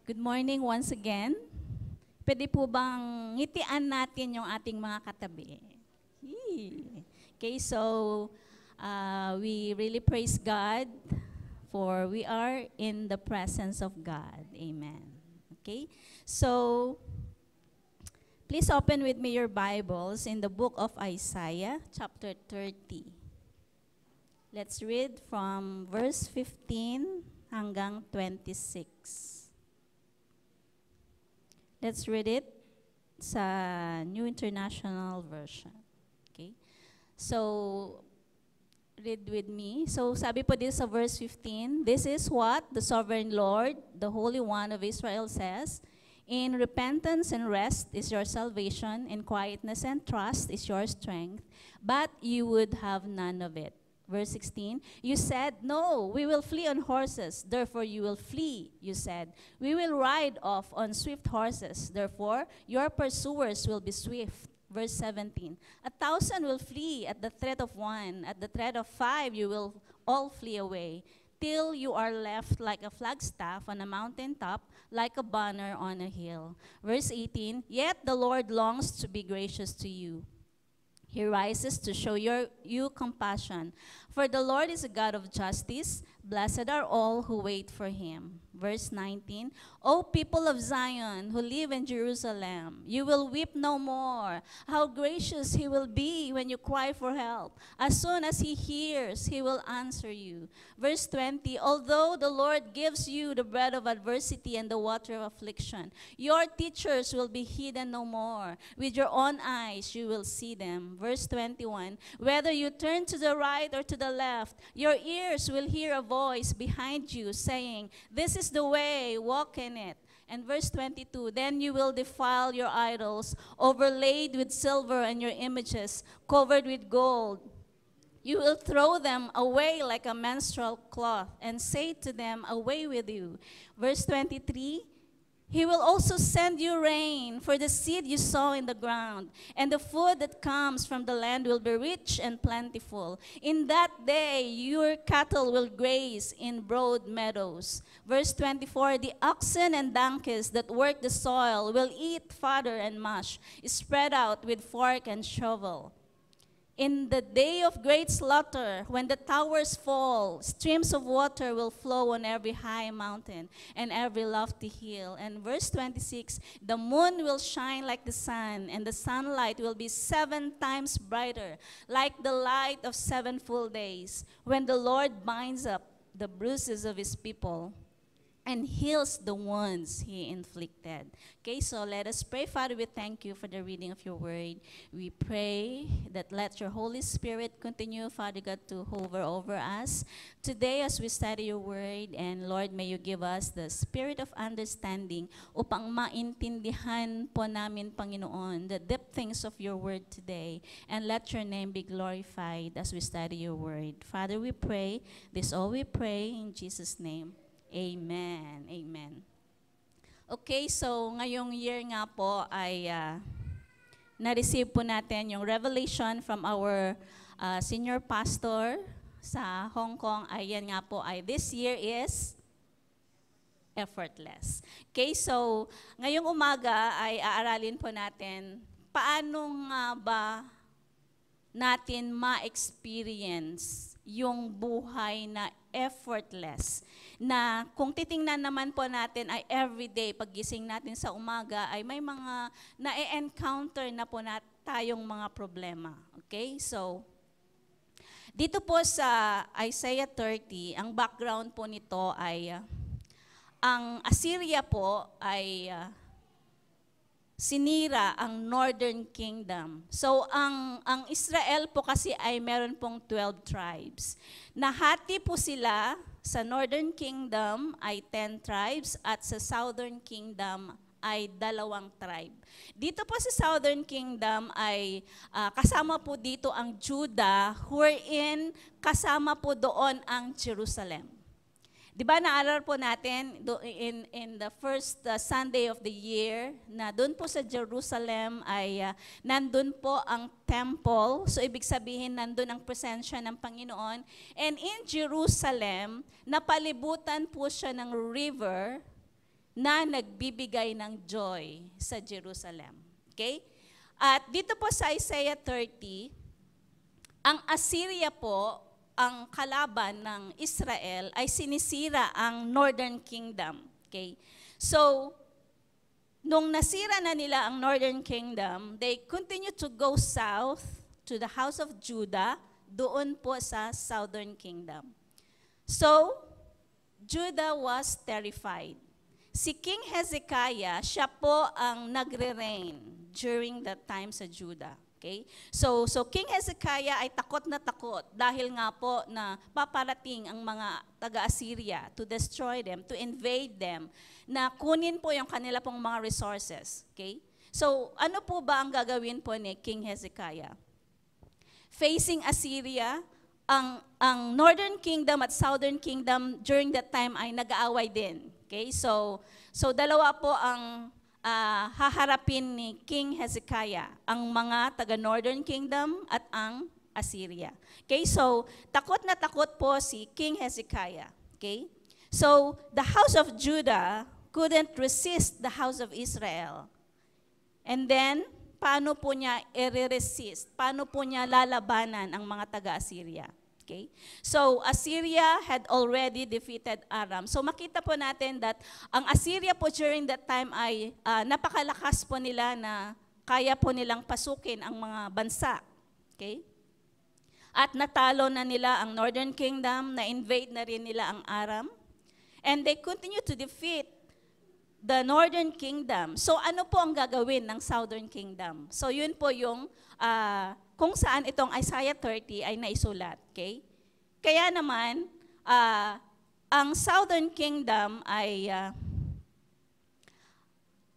Good morning once again. Pwede po bang ngitian natin yung ating mga katabi? Okay, so we really praise God for we are in the presence of God. Amen. Okay, so please open with me your Bibles in the book of Isaiah, chapter 30. Let's read from verse 15 hanggang 26. Let's read it sa New International Version. Okay? So, read with me. So, sabi po dito sa verse 15, "This is what the sovereign Lord, the Holy One of Israel says, In repentance and rest is your salvation, in quietness and trust is your strength, but you would have none of it." Verse 16, "You said, 'No, we will flee on horses, therefore you will flee,' you said. 'We will ride off on swift horses, therefore your pursuers will be swift.'" Verse 17, "1,000 will flee at the threat of one, at the threat of 5 you will all flee away, till you are left like a flagstaff on a mountain top, like a banner on a hill." Verse 18, "Yet the Lord longs to be gracious to you. He rises to show you compassion. For the Lord is a God of justice. Blessed are all who wait for him." Verse 19, "O people of Zion who live in Jerusalem, you will weep no more. How gracious he will be when you cry for help. As soon as he hears, he will answer you." Verse 20, "Although the Lord gives you the bread of adversity and the water of affliction, your teachers will be hidden no more. With your own eyes you will see them." Verse 21, "Whether you turn to the right or to the left, your ears will hear a voice behind you saying, 'This is the way, walk in it.'" And verse 22, "Then you will defile your idols, overlaid with silver, and your images covered with gold. You will throw them away like a menstrual cloth, and say to them, 'Away with you.'" Verse 23, "He will also send you rain for the seed you sow in the ground, and the food that comes from the land will be rich and plentiful. In that day your cattle will graze in broad meadows." Verse 24, "The oxen and donkeys that work the soil will eat fodder and mush, spread out with fork and shovel. In the day of great slaughter, when the towers fall, streams of water will flow on every high mountain and every lofty hill." And verse 26, "The moon will shine like the sun, and the sunlight will be 7 times brighter, like the light of 7 full days, when the Lord binds up the bruises of his people and heals the wounds he inflicted." Okay, so let us pray. Father, we thank you for the reading of your word. We pray that let your Holy Spirit continue, Father God, to hover over us today as we study your word. And Lord, may you give us the spirit of understanding upang maintindihan po namin, Panginoon, the deep things of your word today. And let your name be glorified as we study your word. Father, we pray, this all we pray in Jesus' name. Amen. Amen. Okay, so ngayong year nga po ay na-receive po natin yung revelation from our senior pastor sa Hong Kong. Ayan nga po ay this year is effortless. Okay, so ngayong umaga ay aaralin po natin paano nga ba natin ma-experience yung buhay na effortless. Na kung titingnan naman po natin ay everyday, paggising natin sa umaga, ay may mga na-encounter na po tayong mga problema. Okay? So, dito po sa Isaiah 30, ang background po nito ay, ang Assyria po ay sinira ang Northern Kingdom. So, ang Israel po kasi ay meron pong 12 tribes. Nahati po sila sa Northern Kingdom ay 10 tribes at sa Southern Kingdom ay 2 tribe. Dito po sa Southern Kingdom ay kasama po dito ang Judah, wherein kasama po doon ang Jerusalem. Di ba naalala po natin in the first Sunday of the year na doon po sa Jerusalem ay nandun po ang temple. So ibig sabihin nandun ang presensya ng Panginoon. And in Jerusalem, napalibutan po siya ng river na nagbibigay ng joy sa Jerusalem. Okay? At dito po sa Isaiah 30, ang Assyria po, ang kalaban ng Israel, ay sinisira ang Northern Kingdom. Okay? So, nung nasira na nila ang Northern Kingdom, they continue to go south to the house of Judah, doon po sa Southern Kingdom. So, Judah was terrified. Si King Hezekiah, siya po ang nagre-reign during that time sa Judah. Okay? So King Hezekiah ay takot na takot dahil nga po na paparating ang mga taga-Assyria to destroy them, to invade them, na kunin po yung kanila pong mga resources. Okay? So ano po ba ang gagawin po ni King Hezekiah? Facing Assyria, ang Northern Kingdom at Southern Kingdom during that time ay nag-aaway din. Okay? So dalawa po ang haharapin ni King Hezekiah, ang mga taga-Northern Kingdom at ang Assyria. Okay? So takot na takot po si King Hezekiah. Okay? So the house of Judah couldn't resist the house of Israel. And then, paano po niya i-resist? Paano po niya lalabanan ang mga taga-Assyria? Okay? So, Assyria had already defeated Aram. So, makita po natin that ang Assyria po during that time ay napakalakas po nila na kaya po nilang pasukin ang mga bansa. Okay? At natalo na nila ang Northern Kingdom, na-invade na rin nila ang Aram. And they continue to defeat the Northern Kingdom. So, ano po ang gagawin ng Southern Kingdom? So, yun po yung kung saan itong Isaiah 30 ay naisulat. Okay? Kaya naman, ang Southern Kingdom ay,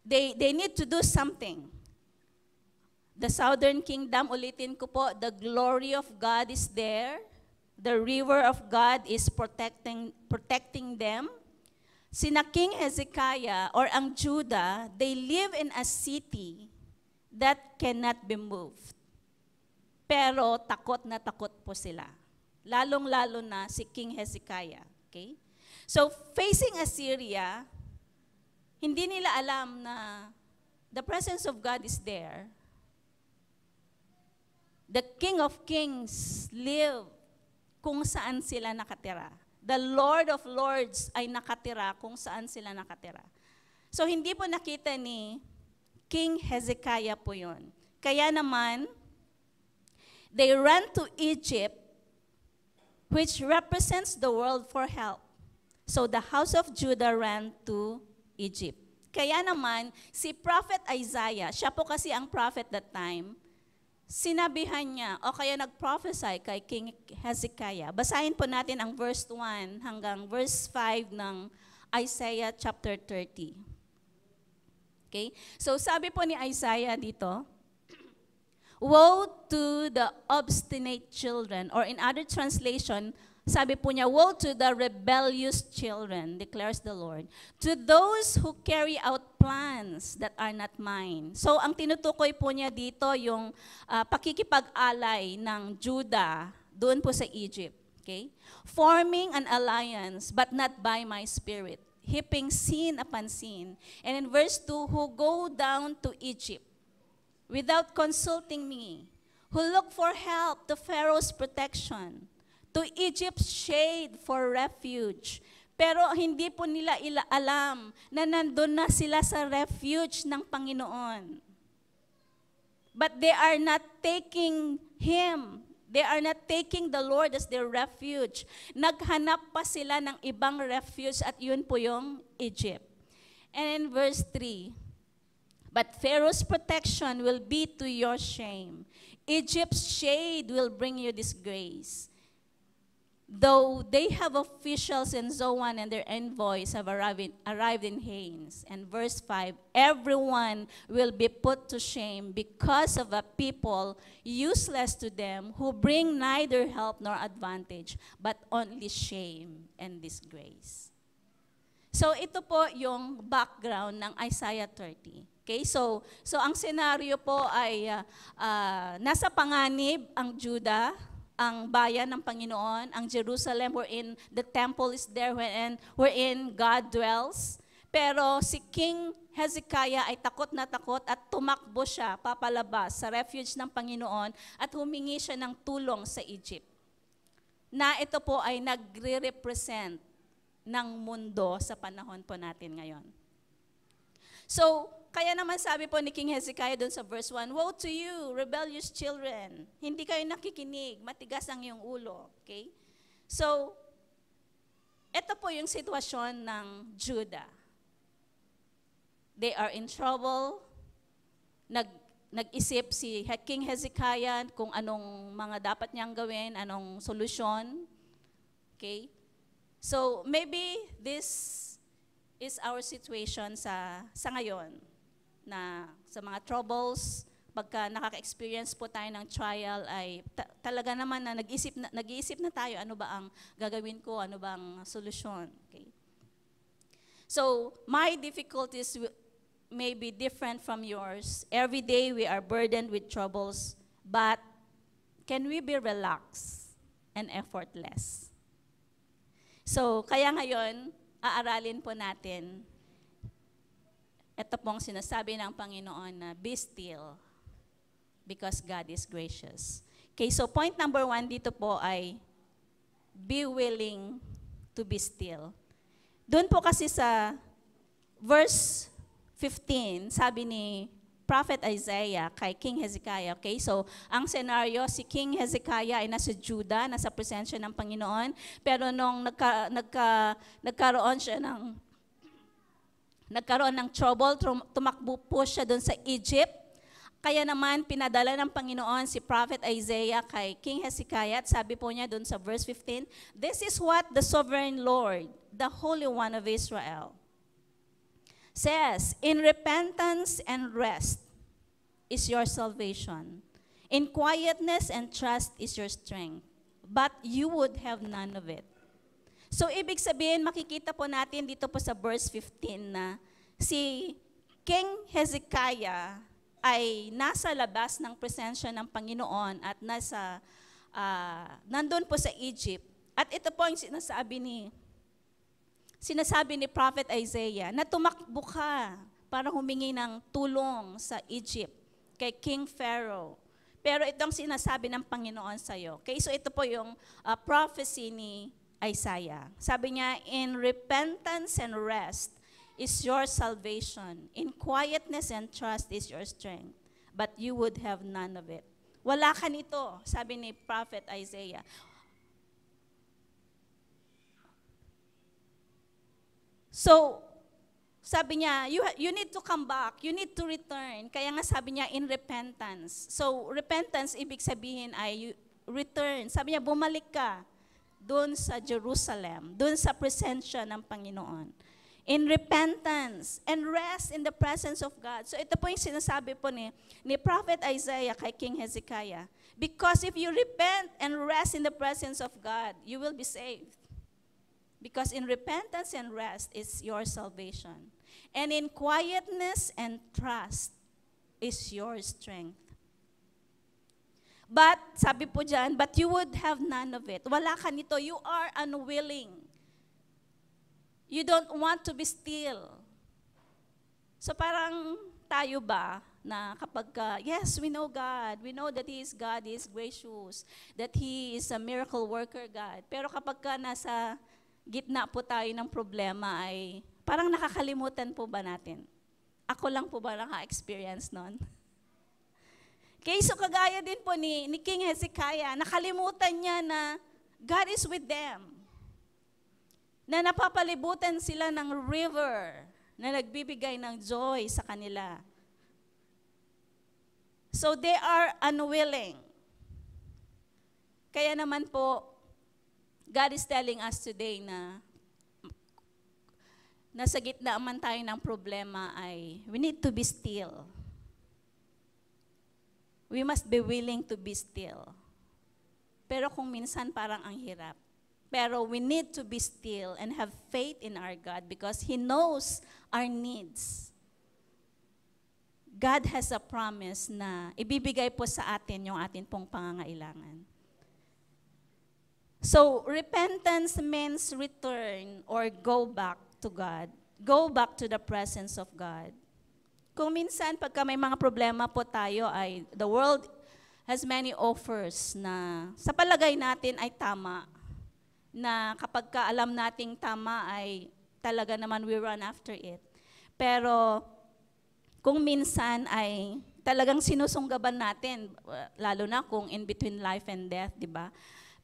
they need to do something. The Southern Kingdom, ulitin ko po, the glory of God is there. The river of God is protecting them. Sina King Hezekiah or ang Judah, they live in a city that cannot be moved. Pero takot na takot po sila. Lalong-lalo na si King Hezekiah. Okay? So, facing Assyria, hindi nila alam na the presence of God is there. The King of Kings live kung saan sila nakatira. The Lord of Lords ay nakatira kung saan sila nakatira. So, hindi po nakita ni King Hezekiah po yun. Kaya naman, they ran to Egypt, which represents the world, for help. So the house of Judah ran to Egypt. Kaya naman, si Prophet Isaiah, siya po kasi ang prophet that time, sinabihan niya, o kaya nag-prophesy kay King Hezekiah. Basahin po natin ang verse 1 hanggang verse 5 ng Isaiah chapter 30. Okay? So sabi po ni Isaiah dito, woe to the obstinate children, or in other translation, sabi po niya, woe to the rebellious children, declares the Lord, to those who carry out plans that are not mine. So, ang tinutukoy po niya dito yung pakikipag-alay ng Judah doon po sa Egypt. Okay? Forming an alliance, but not by my spirit, heaping sin upon sin. And in verse 2, who go down to Egypt without consulting me, who look for help to Pharaoh's protection, to Egypt's shade for refuge. Pero hindi po nila alam na nandun na sila sa refuge ng Panginoon. But they are not taking Him. They are not taking the Lord as their refuge. Naghanap pa sila ng ibang refuge at yun po yung Egypt. And in verse 3, but Pharaoh's protection will be to your shame. Egypt's shade will bring you disgrace. Though they have officials in Zoan and their envoys have arrived in Hanes. And verse 5, everyone will be put to shame because of a people useless to them who bring neither help nor advantage, but only shame and disgrace. So ito po yung background ng Isaiah 30. Okay, so ang senaryo po ay nasa panganib ang Judah, ang bayan ng Panginoon, ang Jerusalem wherein the temple is there, wherein God dwells. Pero si King Hezekiah ay takot na takot at tumakbo siya papalabas sa refuge ng Panginoon at humingi siya ng tulong sa Egypt. Na ito po ay nagre-represent ng mundo sa panahon po natin ngayon. So, kaya naman sabi po ni King Hezekiah doon sa verse 1, "Woe to you, rebellious children! Hindi kayo nakikinig, matigas ang iyong ulo." Okay? So, ito po yung sitwasyon ng Judah. They are in trouble. Nag-isip si King Hezekiah kung anong mga dapat niyang gawin, anong solusyon. Okay? So, maybe this is our situation sa ngayon, na sa mga troubles, pagka nakaka-experience po tayo ng trial, ay talaga naman na nag-iisip na tayo, ano ba ang gagawin ko, ano ba ang solusyon. Okay? So, my difficulties may be different from yours. Every day we are burdened with troubles, but can we be relaxed and effortless? So, kaya ngayon, aaralin po natin, ito pong sinasabi ng Panginoon na, "Be still, because God is gracious." Okay, so point number 1 dito po ay, be willing to be still. Doon po kasi sa verse 15, sabi ni Prophet Isaiah kay King Hezekiah, okay? So, ang scenario, si King Hezekiah ay nasa Judah, nasa presensya ng Panginoon, pero nung nagkaroon ng trouble, tumakbo po siya doon sa Egypt. Kaya naman, pinadala ng Panginoon si Prophet Isaiah kay King Hezekiah, at sabi po niya doon sa verse 15, "This is what the sovereign Lord, the Holy One of Israel, says, in repentance and rest is your salvation. In quietness and trust is your strength. But you would have none of it." So, ibig sabihin, makikita po natin dito po sa verse 15 na si King Hezekiah ay nasa labas ng presensya ng Panginoon at nandun po sa Egypt. At ito po yung sinasabi ni Prophet Isaiah, na tumakbo ka para humingi ng tulong sa Egypt kay King Pharaoh. Pero itong sinasabi ng Panginoon sa iyo. Okay, so ito po yung prophecy ni Isaiah. Sabi niya, "In repentance and rest is your salvation. In quietness and trust is your strength. But you would have none of it." Wala ka nito, sabi ni Prophet Isaiah. So, sabi niya, you need to come back, you need to return. Kaya nga sabi niya, in repentance. So, repentance, ibig sabihin ay return. Sabi niya, bumalik ka doon sa Jerusalem, doon sa presensya ng Panginoon. In repentance and rest in the presence of God. So, ito po yung sinasabi po ni Prophet Isaiah kay King Hezekiah. Because if you repent and rest in the presence of God, you will be saved. Because in repentance and rest is your salvation. And in quietness and trust is your strength. But, sabi po dyan, but you would have none of it. Wala ka nito. You are unwilling. You don't want to be still. So parang tayo ba, na kapag, yes, we know God. We know that He is God, He is gracious, that He is a miracle worker God. Pero kapag nasa gitna po tayo ng problema ay parang nakakalimutan po ba natin? Ako lang po ba naka-experience nun? Okay, so kagaya din po ni King Hezekiah, nakalimutan niya na God is with them. Na napapalibutan sila ng river na nagbibigay ng joy sa kanila. So they are unwilling. Kaya naman po, God is telling us today na nasa gitna man tayo ng problema ay we need to be still. We must be willing to be still. Pero kung minsan parang ang hirap. Pero we need to be still and have faith in our God because He knows our needs. God has a promise na ibibigay po sa atin yung atin pong pangangailangan. So, repentance means return or go back to God go back to the presence of God. Kung minsan, pagka may mga problema po tayo, ay the world has many offers na sa palagay natin ay tama. Na kapag ka alam nating tama ay talaga naman we run after it. Pero kung minsan ay talagang sinusunggaban natin, lalo na kung in between life and death, di ba?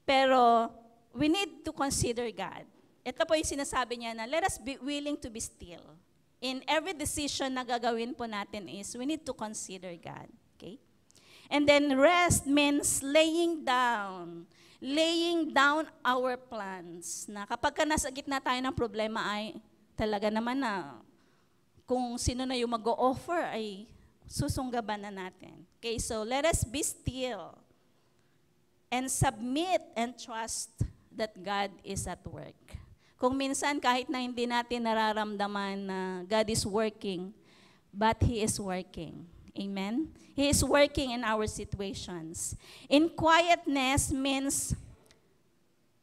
Pero we need to consider God. Ito po yung sinasabi niya na let us be willing to be still. In every decision na gagawin po natin is we need to consider God. Okay? And then rest means laying down our plans. Na kapag ka nasa gitna tayo ng problema ay talaga naman na kung sino na yung mag-o-offer ay susunggaban na natin. Okay, so let us be still and submit and trust that God is at work. Kung minsan kahit na hindi natin nararamdaman na God is working, but He is working. Amen? He is working in our situations. In quietness means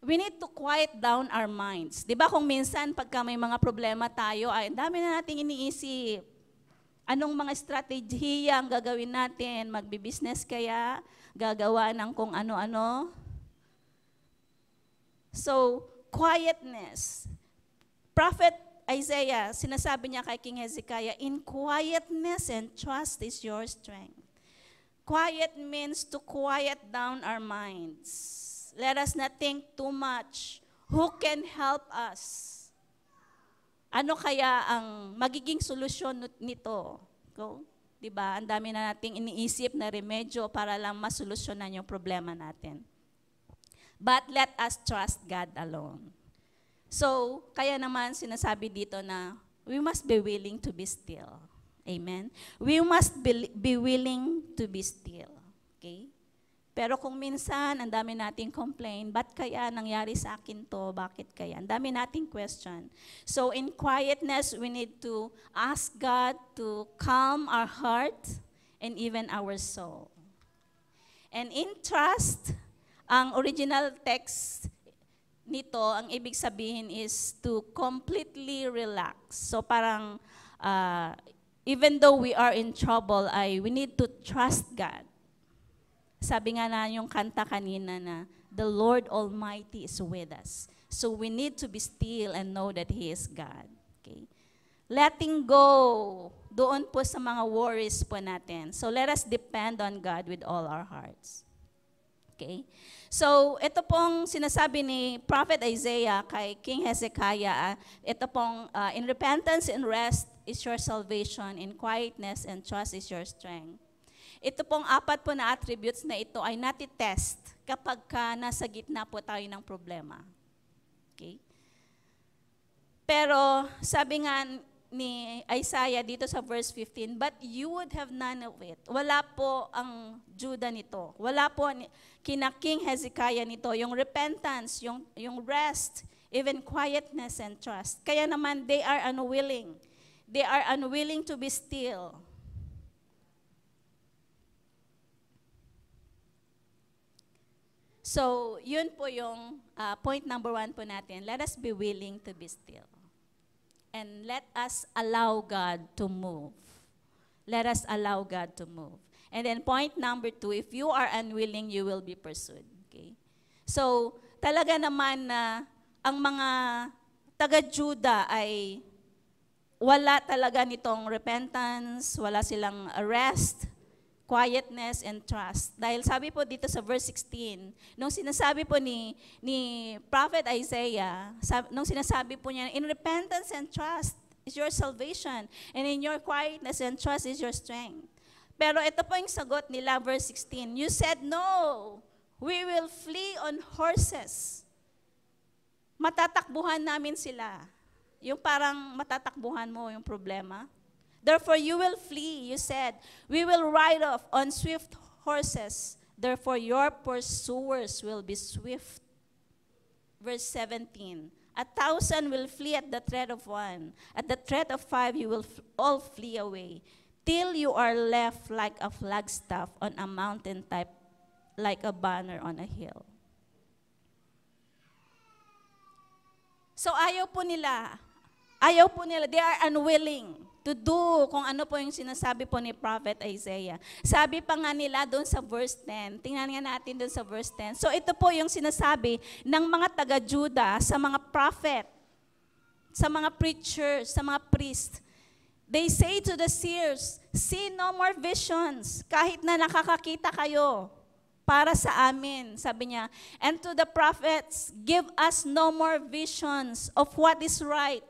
we need to quiet down our minds. Di ba kung minsan pagka may mga problema tayo, ay dami na nating iniisip. Anong mga strategiya ang gagawin natin? Magbi-business kaya? Gagawa ng kung ano-ano? So, quietness. Prophet Isaiah, sinasabi niya kay King Hezekiah, in quietness and trust is your strength. Quiet means to quiet down our minds. Let us not think too much. Who can help us? Ano kaya ang magiging solusyon nito? Go? Diba? Ang dami na nating iniisip na remedyo para lang masolusyonan yung problema natin. But let us trust God alone. So, kaya naman sinasabi dito na we must be willing to be still. Amen? We must be willing to be still. Okay? Pero kung minsan, ang dami nating complain, ba't kaya nangyari sa akin to? Bakit kaya? Ang dami nating question. So, in quietness, we need to ask God to calm our heart and even our soul. And in trust, ang original text nito, ang ibig sabihin is to completely relax. So parang, even though we are in trouble, we need to trust God. Sabi nga na yung kanta kanina na, the Lord Almighty is with us. So we need to be still and know that He is God. Okay? Letting go doon po sa mga worries po natin. So let us depend on God with all our hearts. Okay? So, ito pong sinasabi ni Prophet Isaiah kay King Hezekiah, ito pong, in repentance and rest is your salvation, in quietness and trust is your strength. Ito pong apat po na attributes na ito ay natitest kapag ka nasa gitna po tayo ng problema. Okay? Pero, sabi nga ni Isaiah dito sa verse 15, but you would have none of it. Wala po ang Judah nito. Wala po kina King Hezekiah nito. Yung repentance, yung rest, even quietness and trust. Kaya naman, they are unwilling. They are unwilling to be still. So, yun po yung point number 1 po natin. Let us be willing to be still. And let us allow God to move. Let us allow God to move. And then point number 2, if you are unwilling, you will be pursued. Okay? So, talaga naman na ang mga taga-Judah ay wala talaga nitong repentance, wala silang rest, quietness, and trust. Dahil sabi po dito sa verse 16, nung sinasabi po ni Prophet Isaiah, nung sinasabi po niya, in repentance and trust is your salvation, and in your quietness and trust is your strength. Pero ito po yung sagot nila, verse 16, you said, no, we will flee on horses. Matatakbuhan namin sila. Yung parang matatakbuhan mo yung problema. Therefore, you will flee, you said. We will ride off on swift horses. Therefore, your pursuers will be swift. Verse 17, 1,000 will flee at the tread of one. At the tread of 5, you will all flee away. Till you are left like a flagstaff on a mountain top, like a banner on a hill. So, ayaw po nila. Ayaw po nila, they are unwilling to do kung ano po yung sinasabi po ni Prophet Isaiah. Sabi pa nga nila doon sa verse 10, tingnan nga natin doon sa verse 10. So ito po yung sinasabi ng mga taga-Juda sa mga prophet, sa mga preachers, sa mga priests. They say to the seers, see no more visions, kahit na nakakakita kayo para sa amin, sabi niya. And to the prophets, give us no more visions of what is right.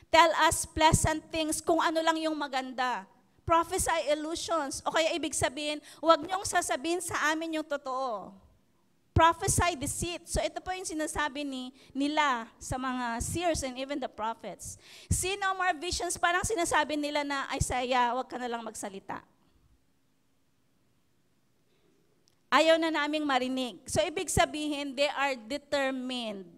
Tell us pleasant things, kung ano lang yung maganda. Prophesy illusions. O kaya ibig sabihin, huwag niyong sasabihin sa amin yung totoo. Prophesy deceit. So ito po yung sinasabi nila sa mga seers and even the prophets. See no more visions, parang sinasabi nila na, Isaiah, huwag ka na lang magsalita. Ayaw na naming marinig. So ibig sabihin, they are determined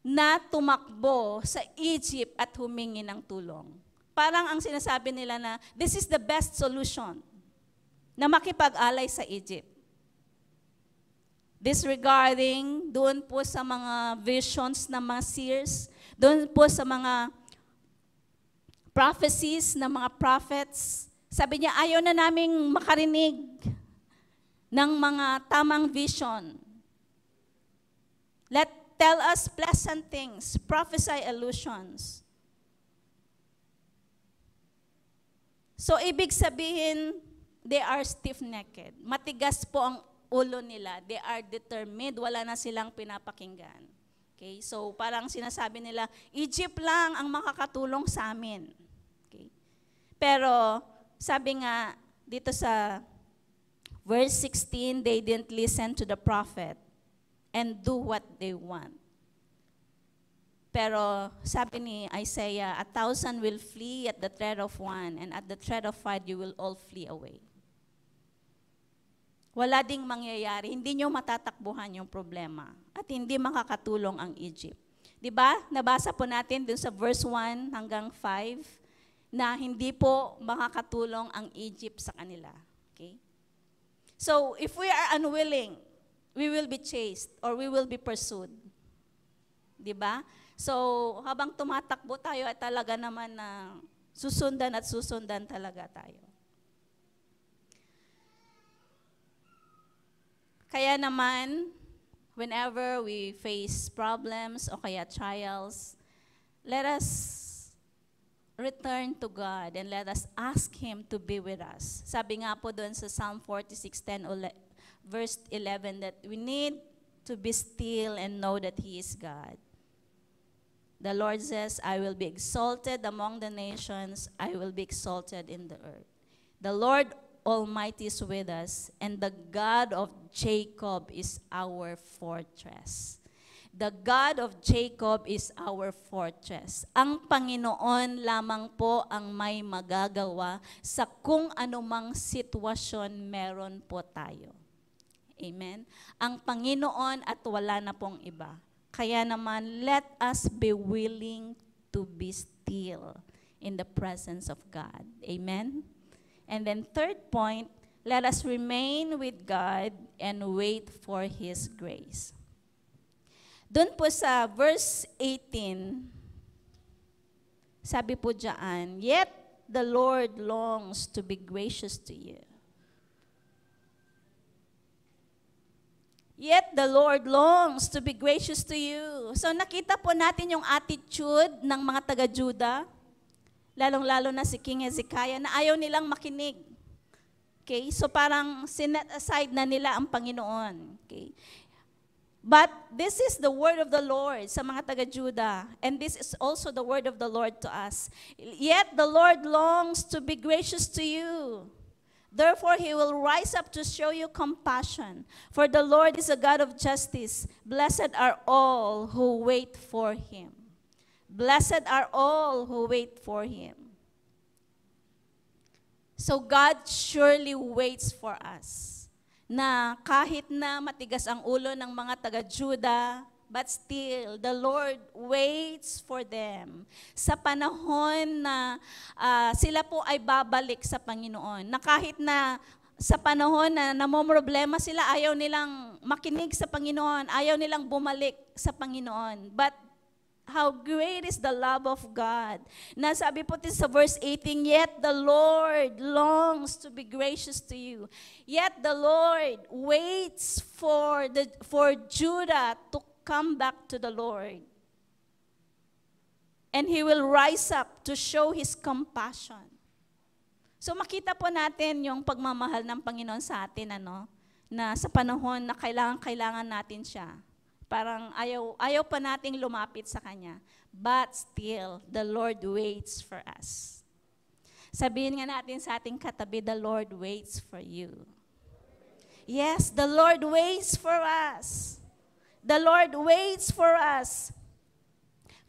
na tumakbo sa Egypt at humingi ng tulong. Parang ang sinasabi nila na, this is the best solution na makipag-alay sa Egypt. Disregarding doon po sa mga visions ng mga seers, doon po sa mga prophecies ng mga prophets. Sabi niya, ayaw na naming makarinig ng mga tamang vision. Tell us pleasant things, prophesy illusions. So, ibig sabihin, they are stiff-necked. Matigas po ang ulo nila. They are determined. Wala na silang pinapakinggan. Okay? So, parang sinasabi nila, Egypt lang ang makakatulong sa amin. Okay? Pero, sabi nga, dito sa verse 16, they didn't listen to the prophet and do what they want. Pero sabi ni Isaiah, 1,000 will flee at the tread of one, and at the tread of five you will all flee away. Wala ding mangyayari, hindi nyo matatakbuhan yung problema at hindi makakatulong ang Egypt. Diba? Nabasa po natin dun sa verse 1 hanggang 5 na hindi po makakatulong ang Egypt sa kanila. Okay? So, if we are unwilling, we will be chased or we will be pursued. Diba? So, habang tumatakbo tayo ay talaga naman na susundan at susundan talaga tayo. Kaya naman, whenever we face problems o kaya trials, let us return to God and let us ask Him to be with us. Sabi nga po doon sa Psalm 46:10, verse 11, that we need to be still and know that He is God. The Lord says, I will be exalted among the nations, I will be exalted in the earth. The Lord Almighty is with us, and the God of Jacob is our fortress. The God of Jacob is our fortress. Ang Panginoon lamang po ang may magagawa sa kung anumang sitwasyon meron po tayo. Amen? Ang Panginoon at wala na pong iba. Kaya naman, let us be willing to be still in the presence of God. Amen? And then third point, let us remain with God and wait for His grace. Doon po sa verse 18, sabi po dyan, yet the Lord longs to be gracious to you. Yet the Lord longs to be gracious to you. So nakita po natin yung attitude ng mga taga-Juda, lalong-lalo na si King Hezekiah, na ayaw nilang makinig. Okay? So parang sinet aside na nila ang Panginoon. Okay? But this is the word of the Lord sa mga taga-Juda, and this is also the word of the Lord to us. Yet the Lord longs to be gracious to you. Therefore, He will rise up to show you compassion. For the Lord is a God of justice. Blessed are all who wait for Him. Blessed are all who wait for Him. So God surely waits for us. Na kahit na matigas ang ulo ng mga taga-Juda, but still, the Lord waits for them. Sa panahon na sila po ay babalik sa Panginoon. Na kahit na sa panahon na namomroblema sila, ayaw nilang makinig sa Panginoon, ayaw nilang bumalik sa Panginoon. But How great is the love of God. Nasabi po din sa verse 18, yet the Lord longs to be gracious to you. Yet the Lord waits for Judah to come back to the Lord. And He will rise up to show His compassion. So makita po natin yung pagmamahal ng Panginoon sa atin, na sa panahon na kailangan natin siya. Parang ayaw pa nating lumapit sa Kanya. But still, the Lord waits for us. Sabihin nga natin sa ating katabi, the Lord waits for you. Yes, the Lord waits for us. The Lord waits for us.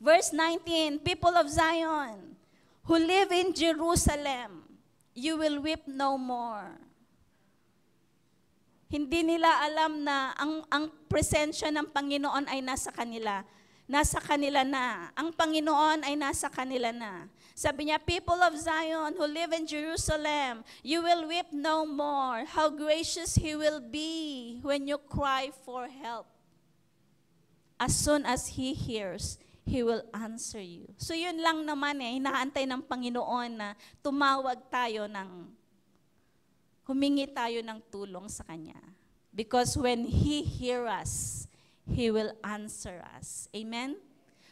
Verse 19, people of Zion, who live in Jerusalem, you will weep no more. Hindi nila alam na ang presensya ng Panginoon ay nasa kanila. Nasa kanila na. Ang Panginoon ay nasa kanila na. Sabi niya, people of Zion who live in Jerusalem, you will weep no more. How gracious He will be when you cry for help. As soon as He hears, He will answer you. So yun lang naman hinaantay ng Panginoon na tumawag tayo humingi tayo ng tulong sa Kanya. Because when He hears us, He will answer us. Amen?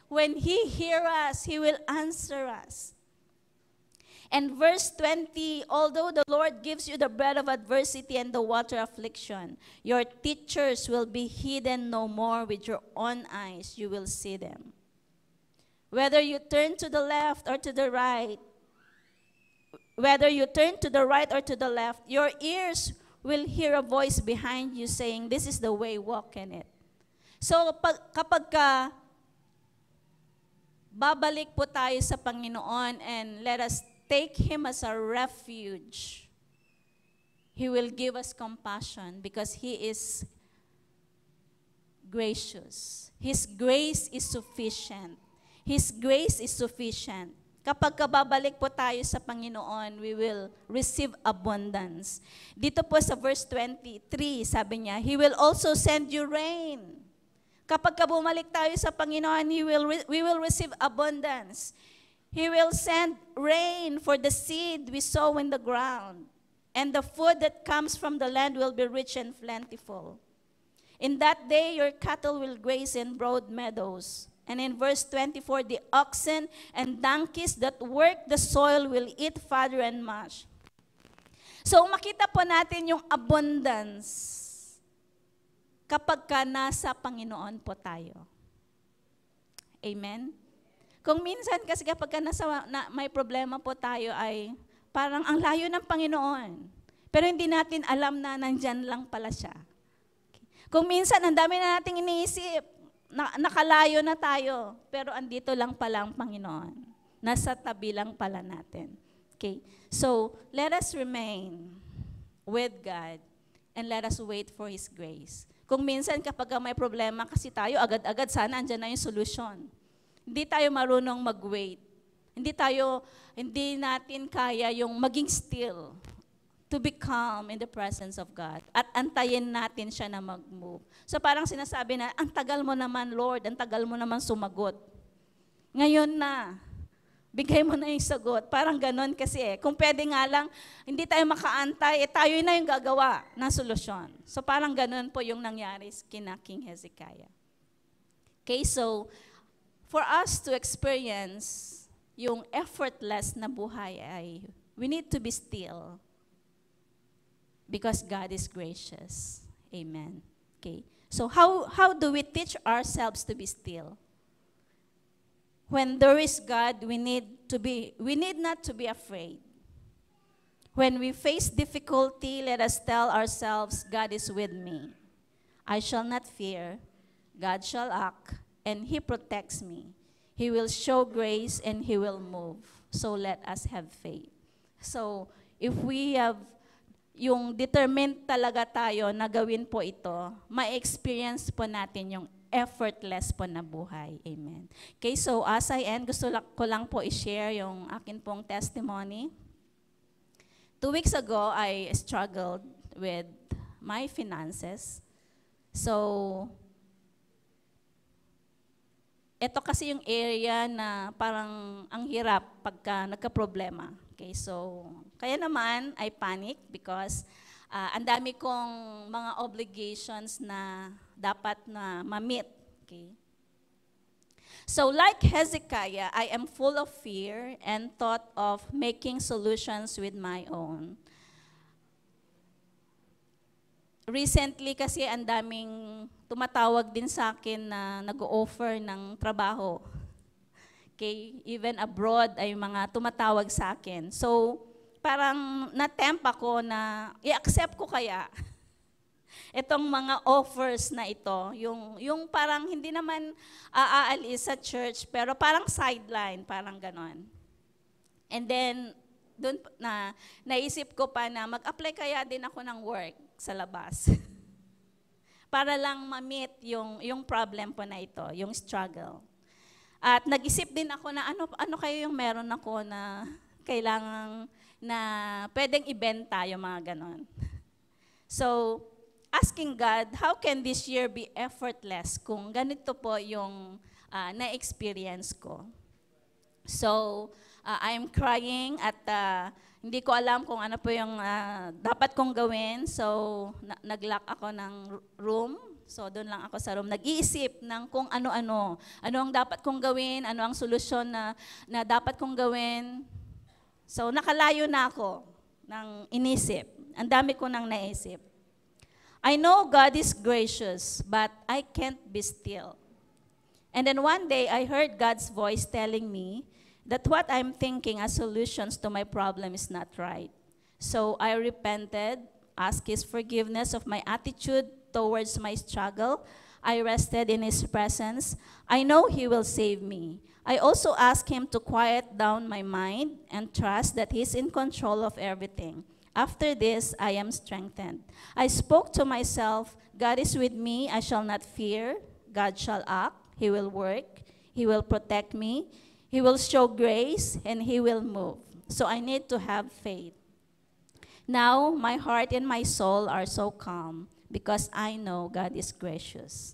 When He hears us, He will answer us. And verse 20, although the Lord gives you the bread of adversity and the water affliction, your teachers will be hidden no more. With your own eyes, you will see them. Whether you turn to the left or to the right, or to the left, your ears will hear a voice behind you saying, this is the way, walk in it. So kapag babalik po tayo sa Panginoon and let us take Him as a refuge, He will give us compassion because He is gracious. His grace is sufficient. His grace is sufficient. Kapag babalik po tayo sa Panginoon, we will receive abundance. Dito po sa verse 23, sabi niya, He will also send you rain. Kapag bumalik tayo sa Panginoon, we will receive abundance. He will send rain for the seed we sow in the ground, and the food that comes from the land will be rich and plentiful. In that day, your cattle will graze in broad meadows. And in verse 24, the oxen and donkeys that work the soil will eat fodder and mash. So makita po natin yung abundance kapag nasa Panginoon po tayo. Amen? Kung minsan kasi kapag may problema po tayo ay parang ang layo ng Panginoon. Pero hindi natin alam na nandyan lang pala siya. Kung minsan ang dami na nating iniisip, nakalayo na tayo, pero andito lang pala ang Panginoon. Nasa tabi lang pala natin. Okay? So, let us remain with God and let us wait for His grace. Kung minsan kapag may problema kasi tayo, agad-agad sana andyan na yung solusyon. Hindi tayo marunong mag-wait. Hindi natin kaya yung maging still, to be calm in the presence of God. At antayin natin siya na mag-move. So parang sinasabi na, ang tagal mo naman, Lord, ang tagal mo naman sumagot. Ngayon na, bigay mo na yung sagot. Parang ganon kasi Kung pwede nga lang, hindi tayo makaantay, tayo na yung gagawa ng solusyon. So parang ganon po yung nangyari kina King Hezekiah. Okay, so for us to experience yung effortless na buhay ay, we need to be still. Because God is gracious. Amen. Okay. So how do we teach ourselves to be still? When there is God, we need not to be afraid. When we face difficulty, let us tell ourselves, God is with me. I shall not fear. God shall act, and He protects me. He will show grace, and He will move. So let us have faith. So if we have yung determined talaga tayo na gawin po ito, ma-experience po natin yung effortless po na buhay. Amen. Okay, so as I end, ko lang po i-share yung akin pong testimony. 2 weeks ago, I struggled with my finances. So, ito kasi yung area na parang ang hirap pagka nagka-problema. Okay, so kaya naman I panic because ang dami kong mga obligations na dapat na ma-meet. Okay. So like Hezekiah, I am full of fear and thought of making solutions with my own. Recently kasi ang daming tumatawag din sa akin na nag-o-offer ng trabaho. Okay, even abroad ay mga tumatawag sa akin. So, parang na-tempt ako na i-accept ko kaya itong mga offers na ito. Yung parang hindi naman aalis sa church, pero parang sideline, parang ganon. And then, doon naisip ko pa na mag-apply kaya din ako ng work sa labas. Para lang ma-meet yung problem po na ito, yung struggle. At nag-isip din ako na ano kayo yung meron ako na kailangan na pwedeng ibenta yung mga ganon. So, asking God, how can this year be effortless kung ganito po yung na-experience ko? So, I'm crying at hindi ko alam kung ano po yung dapat kong gawin. So, nag-lock ako ng room. So, doon lang ako sa room. Nag-iisip ng kung ano-ano. Ano ang dapat kong gawin, ano ang solusyon na dapat kong gawin. So, nakalayo na ako ng inisip. Ang dami ko nang naisip. I know God is gracious, but I can't be still. And then one day, I heard God's voice telling me that what I'm thinking as solutions to my problem is not right. So I repented, asked His forgiveness of my attitude towards my struggle. I rested in His presence. I know He will save me. I also asked Him to quiet down my mind and trust that He's in control of everything. After this, I am strengthened. I spoke to myself, God is with me, I shall not fear. God shall act, He will work, He will protect me. He will show grace, and He will move. So I need to have faith. Now, my heart and my soul are so calm because I know God is gracious.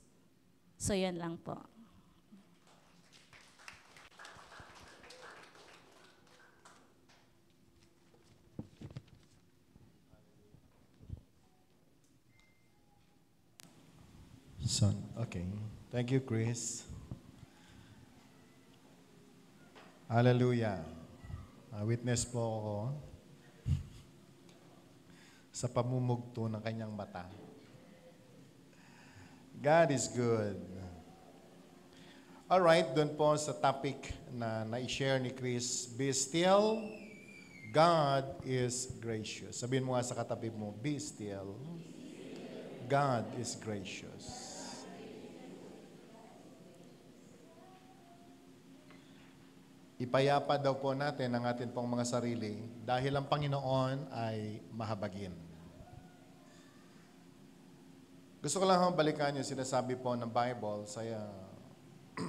So yan lang po. Son, okay. Thank you, Chris. Hallelujah. Witness po ako sa pamumugto ng kanyang mata. God is good. Alright, doon po sa topic na na-share ni Chris, be still, God is gracious. Sabihin mo nga sa katabi mo, be still, God is gracious. Ipayapa daw po natin ang atin pong mga sarili dahil ang Panginoon ay mahabagin. Gusto ko lang balikan yung sinasabi po ng Bible,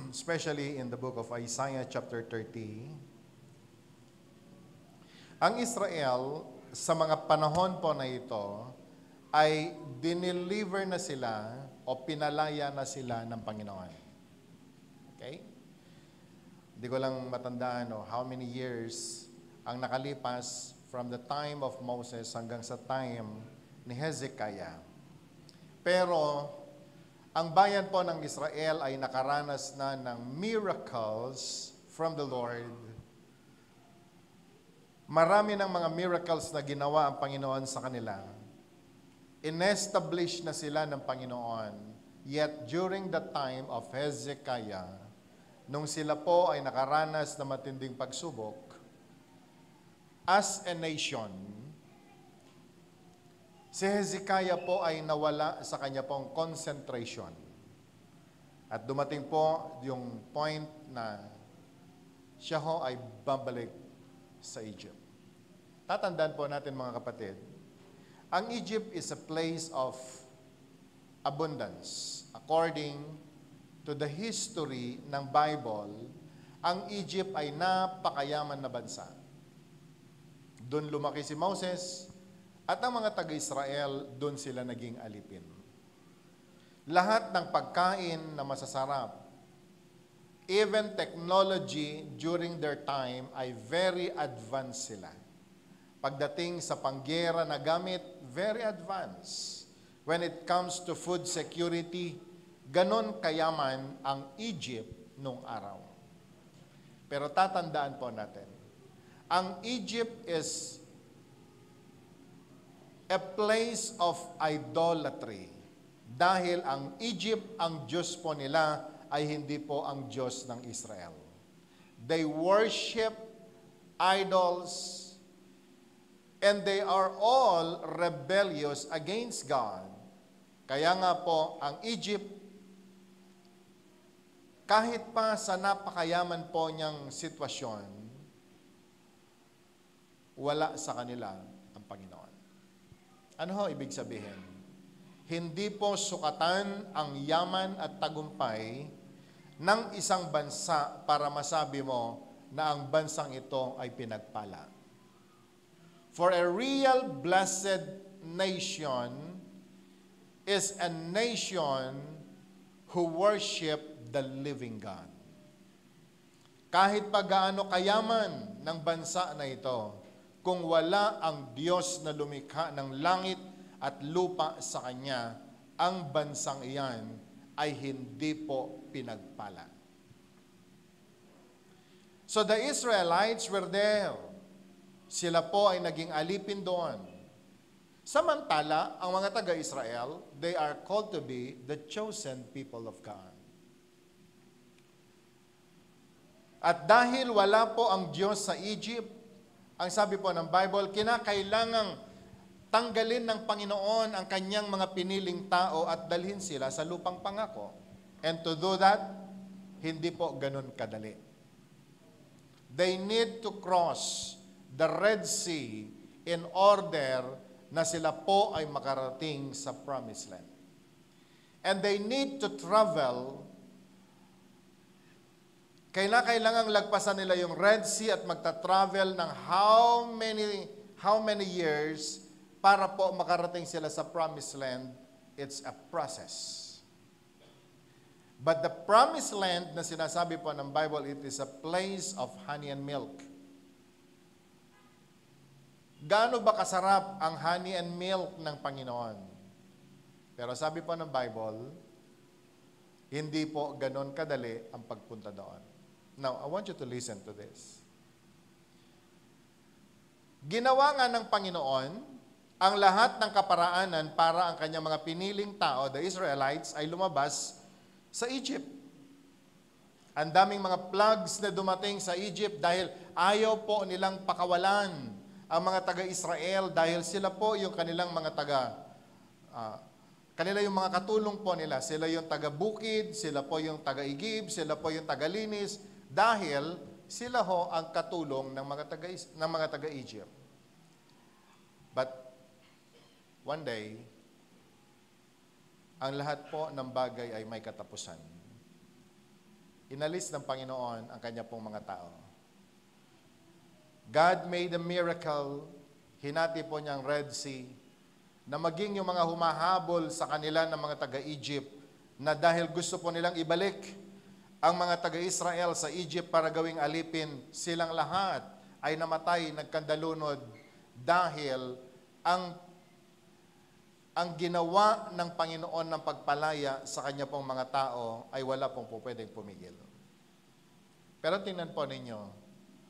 especially in the book of Isaiah chapter 30. Ang Israel, sa mga panahon po na ito, ay dineliver na sila o pinalaya na sila ng Panginoon. Okay? Hindi ko lang matandaan how many years ang nakalipas from the time of Moses hanggang sa time ni Hezekiah. Pero ang bayan po ng Israel ay nakaranas na ng miracles from the Lord. Marami ng mga miracles na ginawa ang Panginoon sa kanila. In-establish na sila ng Panginoon. Yet during the time of Hezekiah, nung sila po ay nakaranas na matinding pagsubok, as a nation, si Hezekiah po ay nawala sa kanya pong concentration. At dumating po yung point na siya ho ay babalik sa Egypt. Tatandaan po natin mga kapatid, ang Egypt is a place of abundance. According to the history ng Bible, ang Egypt ay napakayaman na bansa. Doon lumaki si Moses at ang mga taga-Israel, doon sila naging alipin. Lahat ng pagkain na masasarap even technology during their time ay very advanced sila. Pagdating sa panggera na gamit, very advanced. When it comes to food security, ganon kayaman ang Egypt nung araw. Pero tatandaan po natin, ang Egypt is a place of idolatry. Dahil ang Egypt, ang Diyos po nila ay hindi po ang Diyos ng Israel. They worship idols, and they are all rebellious against God. Kaya nga po, ang Egypt, kahit pa sa napakayaman po niyang sitwasyon, wala sa kanila ang Panginoon. Ano ho ibig sabihin? Hindi po sukatan ang yaman at tagumpay ng isang bansa para masabi mo na ang bansang ito ay pinagpala. For a real blessed nation is a nation who worship the living God. Kahit pa gaano kayaman ng bansa na ito, kung wala ang Diyos na lumikha ng langit at lupa sa Kanya, ang bansang iyan ay hindi po pinagpala. So the Israelites were there. Sila po ay naging alipin doon. Samantala, ang mga taga-Israel, they are called to be the chosen people of God. At dahil wala po ang Diyos sa Egypt, ang sabi po ng Bible, kinakailangang tanggalin ng Panginoon ang kanyang mga piniling tao at dalhin sila sa lupang pangako. And to do that, hindi po ganun kadali. They need to cross the Red Sea in order na sila po ay makarating sa Promised Land. And they need to travel. Kailangang lagpasan nila yung Red Sea at magta-travel ng how many years para po makarating sila sa Promised Land. It's a process. But the Promised Land na sinasabi po ng Bible, it is a place of honey and milk. Gaano ba kasarap ang honey and milk ng Panginoon? Pero sabi po ng Bible, hindi po ganon kadali ang pagpunta doon. Now, I want you to listen to this. Ginawa nga ng Panginoon ang lahat ng kaparaanan para ang kanyang mga piniling tao, the Israelites, ay lumabas sa Egypt. Ang daming mga plagues na dumating sa Egypt dahil ayaw po nilang pakawalan ang mga taga-Israel dahil sila po yung kanilang mga kanila yung mga katulong po nila. Sila yung taga-bukid, sila po yung taga-igib, sila po yung taga-linis, dahil sila ho ang katulong ng mga taga-Egypt. But one day, ang lahat po ng bagay ay may katapusan. Inalis ng Panginoon ang kanya pong mga tao. God made a miracle, hinati po niyang Red Sea, na maging yung mga humahabol sa kanila ng mga taga-Egypt, na dahil gusto po nilang ibalik ang mga taga-Israel sa Egypt para gawing alipin, silang lahat ay namatay, nagkandalunod, dahil ang ginawa ng Panginoon ng pagpalaya sa kanya pong mga tao ay wala pong pwedeng pumigil. Pero tingnan po ninyo,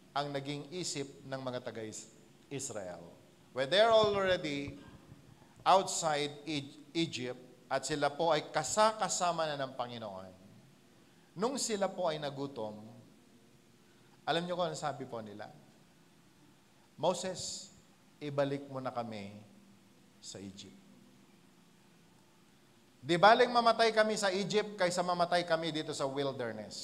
ang naging isip ng mga taga-Israel. When they're already outside Egypt at sila po ay kasama na ng Panginoon, nung sila po ay nagutom, alam niyo kung ano sabi po nila? Moses, ibalik mo na kami sa Egypt. Di baling mamatay kami sa Egypt kaysa mamatay kami dito sa wilderness.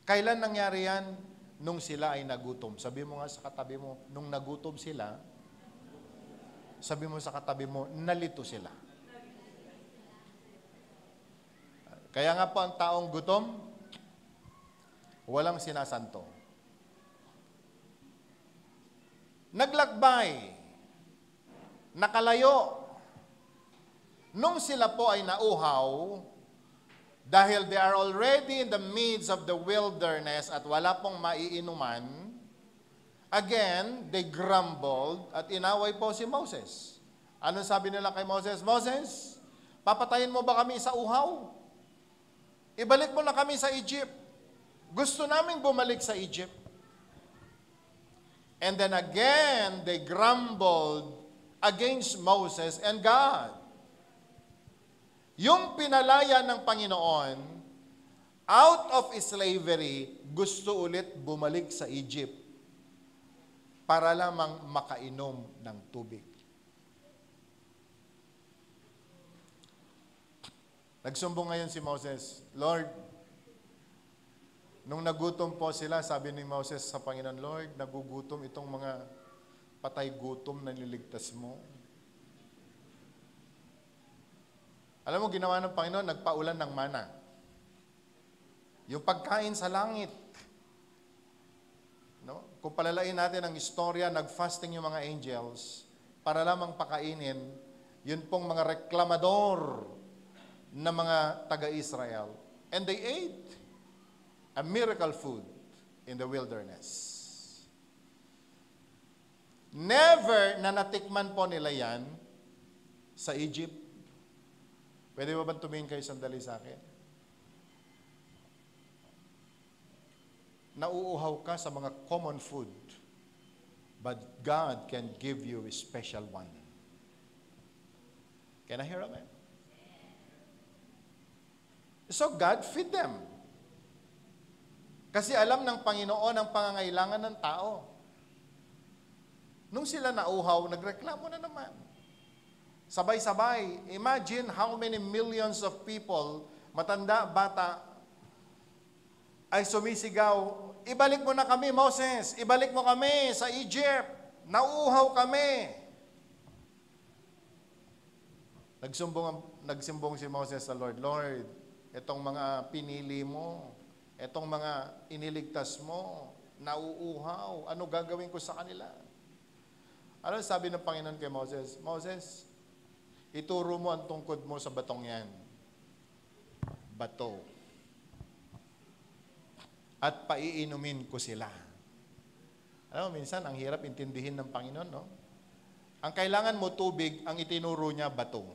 Kailan nangyari yan? Nung sila ay nagutom. Sabi mo nga sa katabi mo, nung nagutom sila, sabi mo sa katabi mo, nalito sila. Kaya nga po ang taong gutom, walang sinasanto. Naglakbay, nakalayo. Nung sila po ay nauhaw, dahil they are already in the midst of the wilderness at wala pong maiinuman, again, they grumbled at inaway po si Moses. Anong sabi nila kay Moses? Moses, papatayin mo ba kami sa uhaw? Ibalik mo na kami sa Egypt. Gusto namin bumalik sa Egypt. And then again, they grumbled against Moses and God. Yung pinalaya ng Panginoon, out of slavery, gusto ulit bumalik sa Egypt para lamang makainom ng tubig. Nagsumbong ngayon si Moses, Lord, nung nagutom po sila, sabi ni Moses sa Panginoon, Lord, nagugutom itong mga patay gutom na niligtas mo. Alam mo, ginawa ng Panginoon, nagpaulan ng mana. Yung pagkain sa langit. No? Kung palalain natin ang istorya, nag-fasting yung mga angels para lamang pakainin, yun pong mga reklamador na mga taga-Israel. And they ate a miracle food in the wilderness. Never na natikman po nila yan sa Egypt. Pwede ba bang tumingin kayo sandali sa akin? Nauuhaw ka sa mga common food, but God can give you a special one. Can I hear amen? So God feed them. Kasi alam ng Panginoon ang pangangailangan ng tao. Nung sila nauhaw, nagreklamo na naman. Sabay-sabay. Imagine how many millions of people, matanda, bata, ay sumisigaw, ibalik mo na kami, Moses. Ibalik mo kami sa Egypt. Nauuhaw kami. Nagsumbong si Moses sa Lord, Lord, itong mga pinili mo, itong mga iniligtas mo, nauuhaw, ano gagawin ko sa kanila? Ano sabi ng Panginoon kay Moses? Moses, ituro mo ang tungkod mo sa batong yan. Bato. At paiinumin ko sila. Alam mo, minsan, ang hirap intindihin ng Panginoon, no? Ang kailangan mo tubig, ang itinuro niya, bato.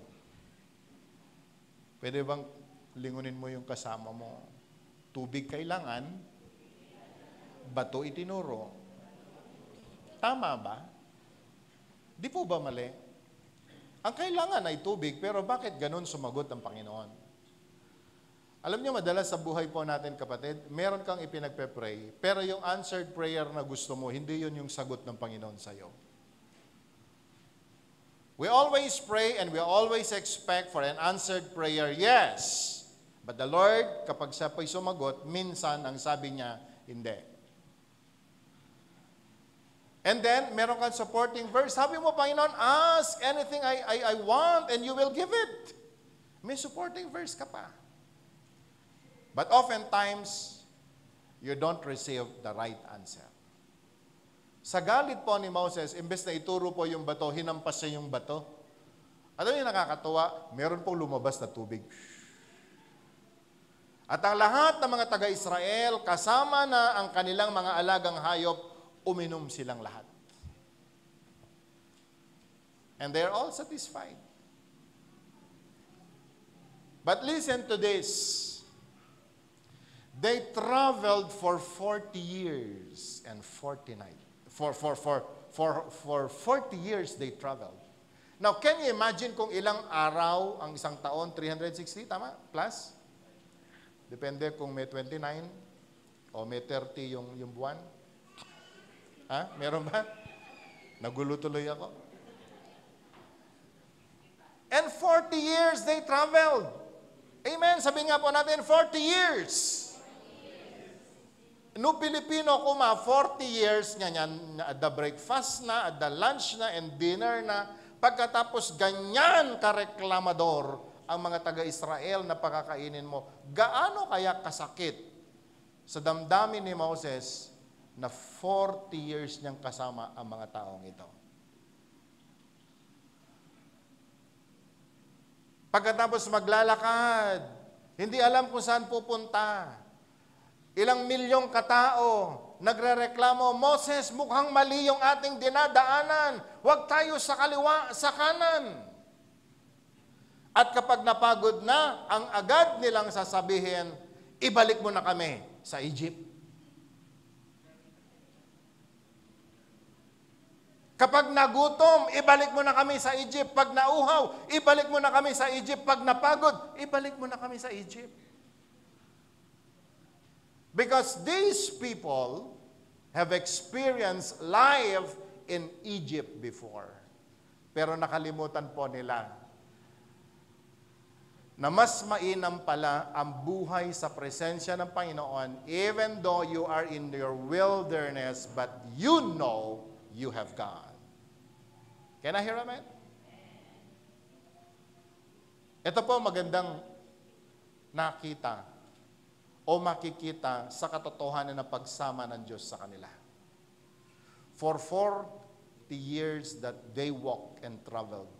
Pwede bang lingunin mo yung kasama mo? Tubig kailangan, bato itinuro. Tama ba? Di po ba mali? Ang kailangan ay tubig, pero bakit ganun sumagot ang Panginoon? Alam niyo, madalas sa buhay po natin, kapatid, meron kang ipinagpe-pray, pero yung answered prayer na gusto mo, hindi yun yung sagot ng Panginoon sa'yo. We always pray and we always expect for an answered prayer, yes. But the Lord, kapag siya po'y sumagot, minsan ang sabi niya, hindi. And then, meron kang supporting verse. Sabi mo, Panginoon, ask anything I want and you will give it. May supporting verse ka pa. But oftentimes, you don't receive the right answer. Sa galit po ni Moses, imbes na ituro po yung bato, hinampas siya yung bato. Alam niyo nakakatuwa, meron pong lumabas na tubig. At ang lahat ng mga taga-Israel, kasama na ang kanilang mga alagang hayop, uminom silang lahat. And they're all satisfied. But listen to this. They traveled for 40 years and 40 nights. For 40 years they traveled. Now, can you imagine kung ilang araw ang isang taon? 360, tama? Plus? Depende kung may 29 o may 30 yung buwan. Ha? Meron ba? Nagulo tuloy ako. And 40 years they traveled. Amen? Sabi nga po natin, 40 years. No Pilipino kuma, 40 years nga at the breakfast na, at the lunch na, and dinner na. Pagkatapos ganyan kareklamador ang mga taga-Israel na pakakainin mo. Gaano kaya kasakit sa damdamin ni Moses na 40 years niyang kasama ang mga taong ito? Pagkatapos maglalakad, Hindi alam kung saan pupunta. Ilang milyong katao nagrereklamo, Moses, mukhang mali yung ating dinadaanan. Huwag tayo sa kaliwa, sa kanan. At kapag napagod na, ang agad nilang sasabihin, ibalik mo na kami sa Egypt. Kapag nagutom, ibalik mo na kami sa Egypt. Pag nauhaw, ibalik mo na kami sa Egypt. Pag napagod, ibalik mo na kami sa Egypt. Because these people have experienced life in Egypt before. Pero nakalimutan po nila na mas mainam pala ang buhay sa presensya ng Panginoon even though you are in your wilderness, but you know you have God. Can I hear amen? Ito po magandang nakita o makikita sa katotohanan ng pagsama ng Diyos sa kanila. For 40 years that they walked and traveled,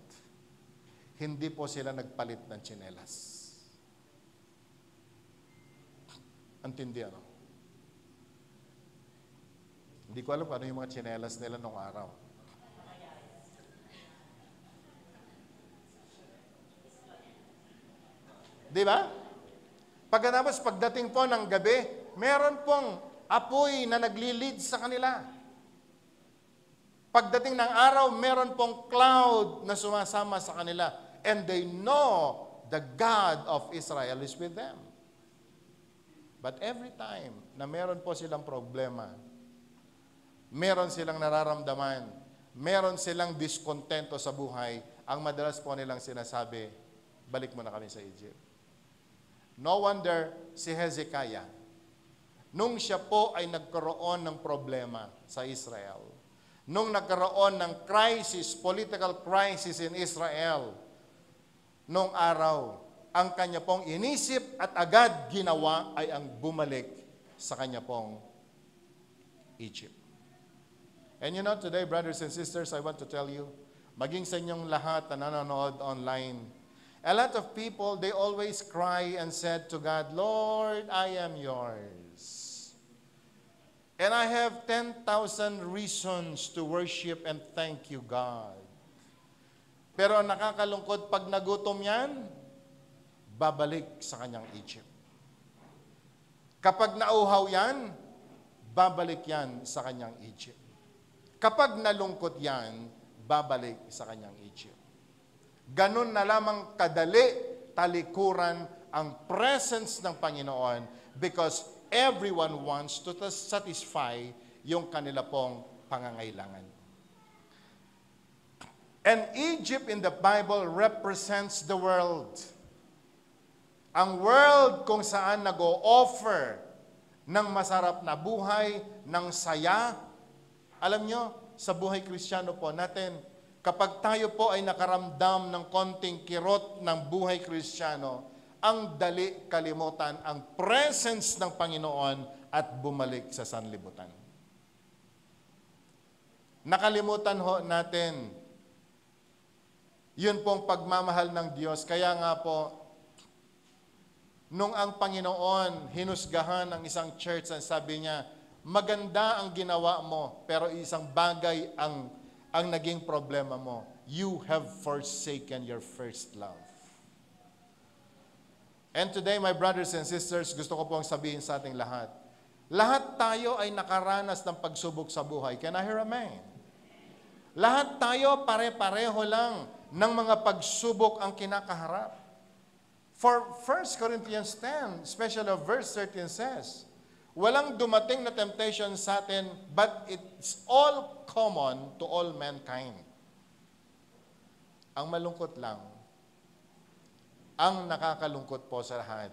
hindi po sila nagpalit ng tsinelas. Antindi ano? Hindi ko alam kung ano yung mga tsinelas nila nung araw. Di ba? Pagkatapos, pagdating po ng gabi, meron pong apoy na nagli-lead sa kanila. Pagdating ng araw, meron pong cloud na sumasama sa kanila. And they know the God of Israel is with them. But every time na meron po silang problema, meron silang nararamdaman, meron silang diskontento sa buhay, ang madalas po nilang sinasabi, balik mo na kami sa Egypt. No wonder si Hezekiah, nung siya po ay nagkaroon ng problema sa Israel, nung nagkaroon ng crisis, political crisis in Israel, nung araw, ang kanya pong inisip at agad ginawa ay ang bumalik sa kanya pong Egypt. And you know, today, brothers and sisters, I want to tell you, maging sa inyong lahat na nanonood online, a lot of people, they always cry and said to God, Lord, I am yours. And I have 10,000 reasons to worship and thank you, God. Pero ang nakakalungkot, pag nagutom yan, babalik sa kanyang Egypt. Kapag nauhaw yan, babalik yan sa kanyang Egypt. Kapag nalungkot yan, babalik sa kanyang Egypt. Ganun na lamang kadali, talikuran ang presence ng Panginoon because everyone wants to satisfy yung kanila pong pangangailangan. And Egypt in the Bible represents the world. Ang world kung saan nag-o-offer ng masarap na buhay, ng saya. Alam nyo, sa buhay Kristiyano po natin, kapag tayo po ay nakaramdam ng konting kirot ng buhay Kristiyano, ang dali kalimutan ang presence ng Panginoon at bumalik sa sanlibutan. Nakalimutan ho natin yun pong pagmamahal ng Diyos. Kaya nga po, nung ang Panginoon hinusgahan ng isang church, ang sabi niya, maganda ang ginawa mo, pero isang bagay ang naging problema mo. You have forsaken your first love. And today, my brothers and sisters, gusto ko pong sabihin sa ating lahat, lahat tayo ay nakaranas ng pagsubok sa buhay. Can I hear amen? Lahat tayo pare-pareho lang ng mga pagsubok ang kinakaharap. For 1 Corinthians 10, especially verse 13 says, walang dumating na temptation sa atin, but it's all common to all mankind. Ang malungkot lang, ang nakakalungkot po sa lahat,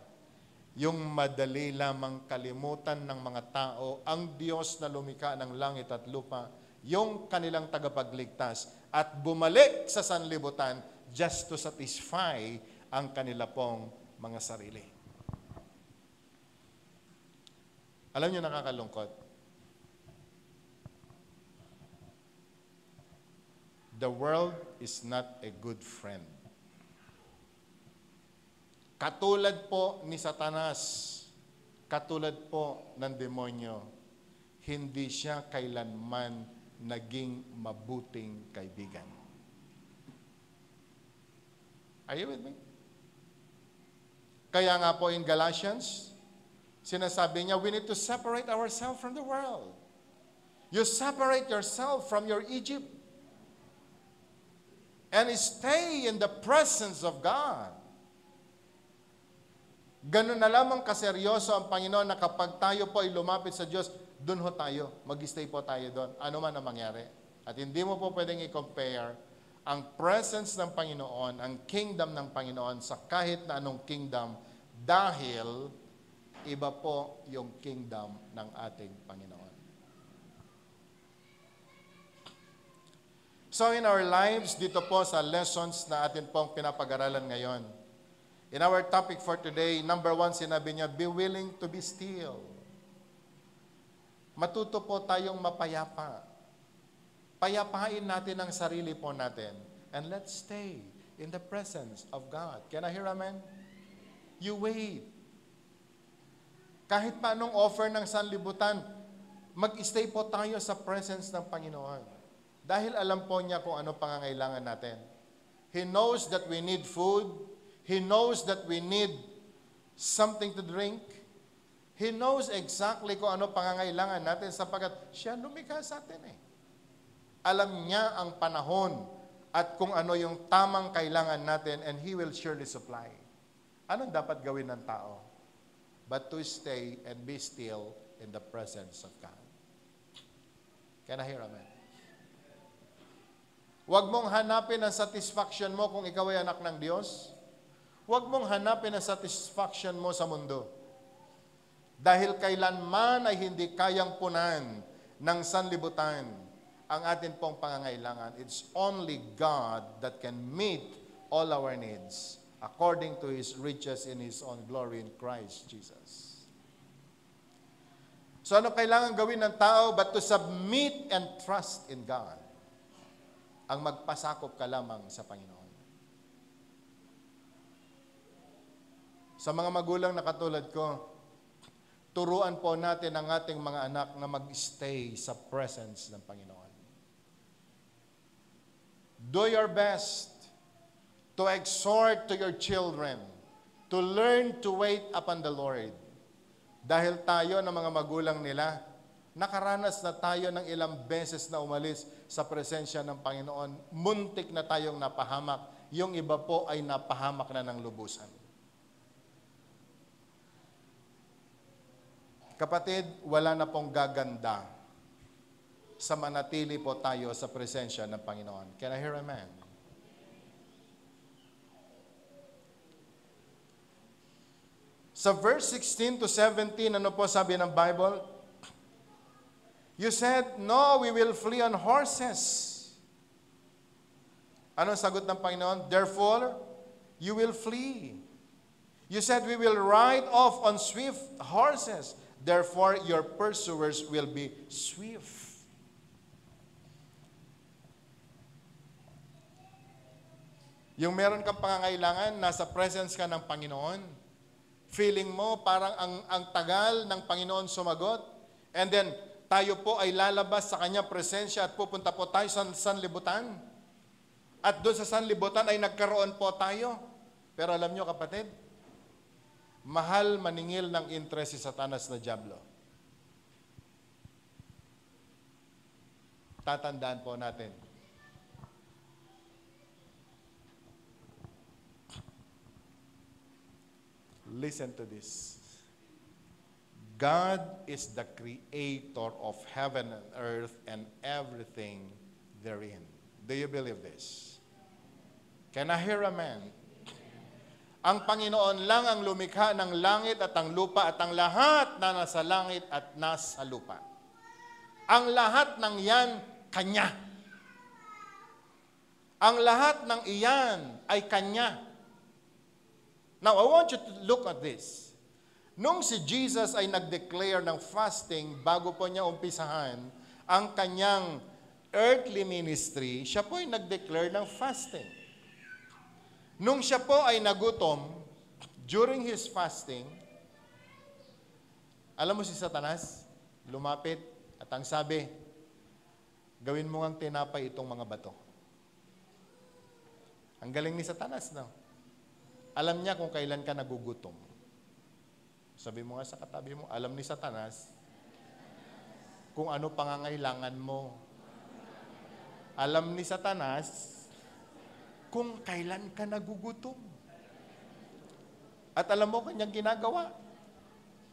yung madali lamang kalimutan ng mga tao, ang Diyos na lumikha ng langit at lupa, yung kanilang tagapagligtas, at bumalik sa sanlibutan just to satisfy ang kanila pong mga sarili. Alam niyo, nakakalungkot. The world is not a good friend. Katulad po ni Satanas, katulad po ng demonyo, hindi siya kailanman naging mabuting kaibigan. Are you with me? Kaya nga po in Galatians, sinasabi niya, we need to separate ourselves from the world. You separate yourself from your Egypt and stay in the presence of God. Ganun na lamang kaseryoso ang Panginoon na kapag tayo po ay lumapit sa Diyos, dun ho tayo, mag-stay po tayo doon, ano man ang mangyari. At hindi mo po pwedeng i-compare ang presence ng Panginoon, ang kingdom ng Panginoon sa kahit na anong kingdom dahil iba po yung kingdom ng ating Panginoon. So in our lives, dito po sa lessons na atin pong pinapag-aralan ngayon, in our topic for today, number 1, sinabi niya, be willing to be still. Matuto po tayong mapayapa. Payapain natin ang sarili po natin. And let's stay in the presence of God. Can I hear amen? You wait. Kahit pa anong offer ng sanlibutan, mag-stay po tayo sa presence ng Panginoon. Dahil alam po niya kung ano pangangailangan natin. He knows that we need food. He knows that we need something to drink. He knows exactly kung ano pangangailangan natin sapagkat siya lumikha sa atin eh. Alam niya ang panahon at kung ano yung tamang kailangan natin and He will surely supply. Anong dapat gawin ng tao? But to stay and be still in the presence of God. Can I hear amen? Huwag mong hanapin ang satisfaction mo kung ikaw ay anak ng Diyos. Huwag mong hanapin ang satisfaction mo sa mundo. Dahil kailanman ay hindi kayang punan ng sanlibutan ang atin pong pangangailangan. It's only God that can meet all our needs according to His riches in His own glory in Christ Jesus. So ano kailangan gawin ng tao but to submit and trust in God? Ang magpasakop ka lamang sa Panginoon. Sa mga magulang na katulad ko, turuan po natin ang ating mga anak na mag-stay sa presence ng Panginoon. Do your best to exhort to your children to learn to wait upon the Lord. Dahil tayo ng mga magulang nila, nakaranas na tayo ng ilang beses na umalis sa presensya ng Panginoon. Muntik na tayong napahamak. Yung iba po ay napahamak na ng lubusan. Kapatid, wala na pong gaganda sa manatili po tayo sa presensya ng Panginoon. Can I hear amen? Sa verse 16 to 17, ano po sabi ng Bible? You said, no, we will flee on horses. Anong sagot ng Panginoon? Therefore, you will flee. You said, we will ride off on swift horses. Therefore, your pursuers will be swift. Yung meron kang pangangailangan, nasa presence ka ng Panginoon, feeling mo parang ang tagal ng Panginoon sumagot, and then tayo po ay lalabas sa Kanyang presensya at pupunta po tayo sa sanlibutan. At doon sa sanlibutan ay nagkaroon po tayo. Pero alam nyo kapatid, mahal maningil ng interest si Satanas na Diablo. Tatandaan po natin. Listen to this. God is the creator of heaven and earth and everything therein. Do you believe this? Can I hear amen? Ang Panginoon lang ang lumikha ng langit at ang lupa at ang lahat na nasa langit at nasa lupa. Ang lahat ng iyan, Kanya. Ang lahat ng iyan ay Kanya. Now, I want you to look at this. Nung si Jesus ay nag-declare ng fasting bago po niya umpisahan ang Kanyang earthly ministry, siya po ay nag-declare ng fasting. Nung siya po ay nagutom, During his fasting, alam mo si Satanas, lumapit at ang sabi, gawin mo ngang tinapay itong mga bato. Ang galing ni Satanas, no? Alam niya kung kailan ka nagugutom. Sabi mo nga sa katabi mo, alam ni Satanas kung ano pangangailangan mo. Alam ni Satanas kung kailan ka nagugutom. At alam mo kanyang ginagawa.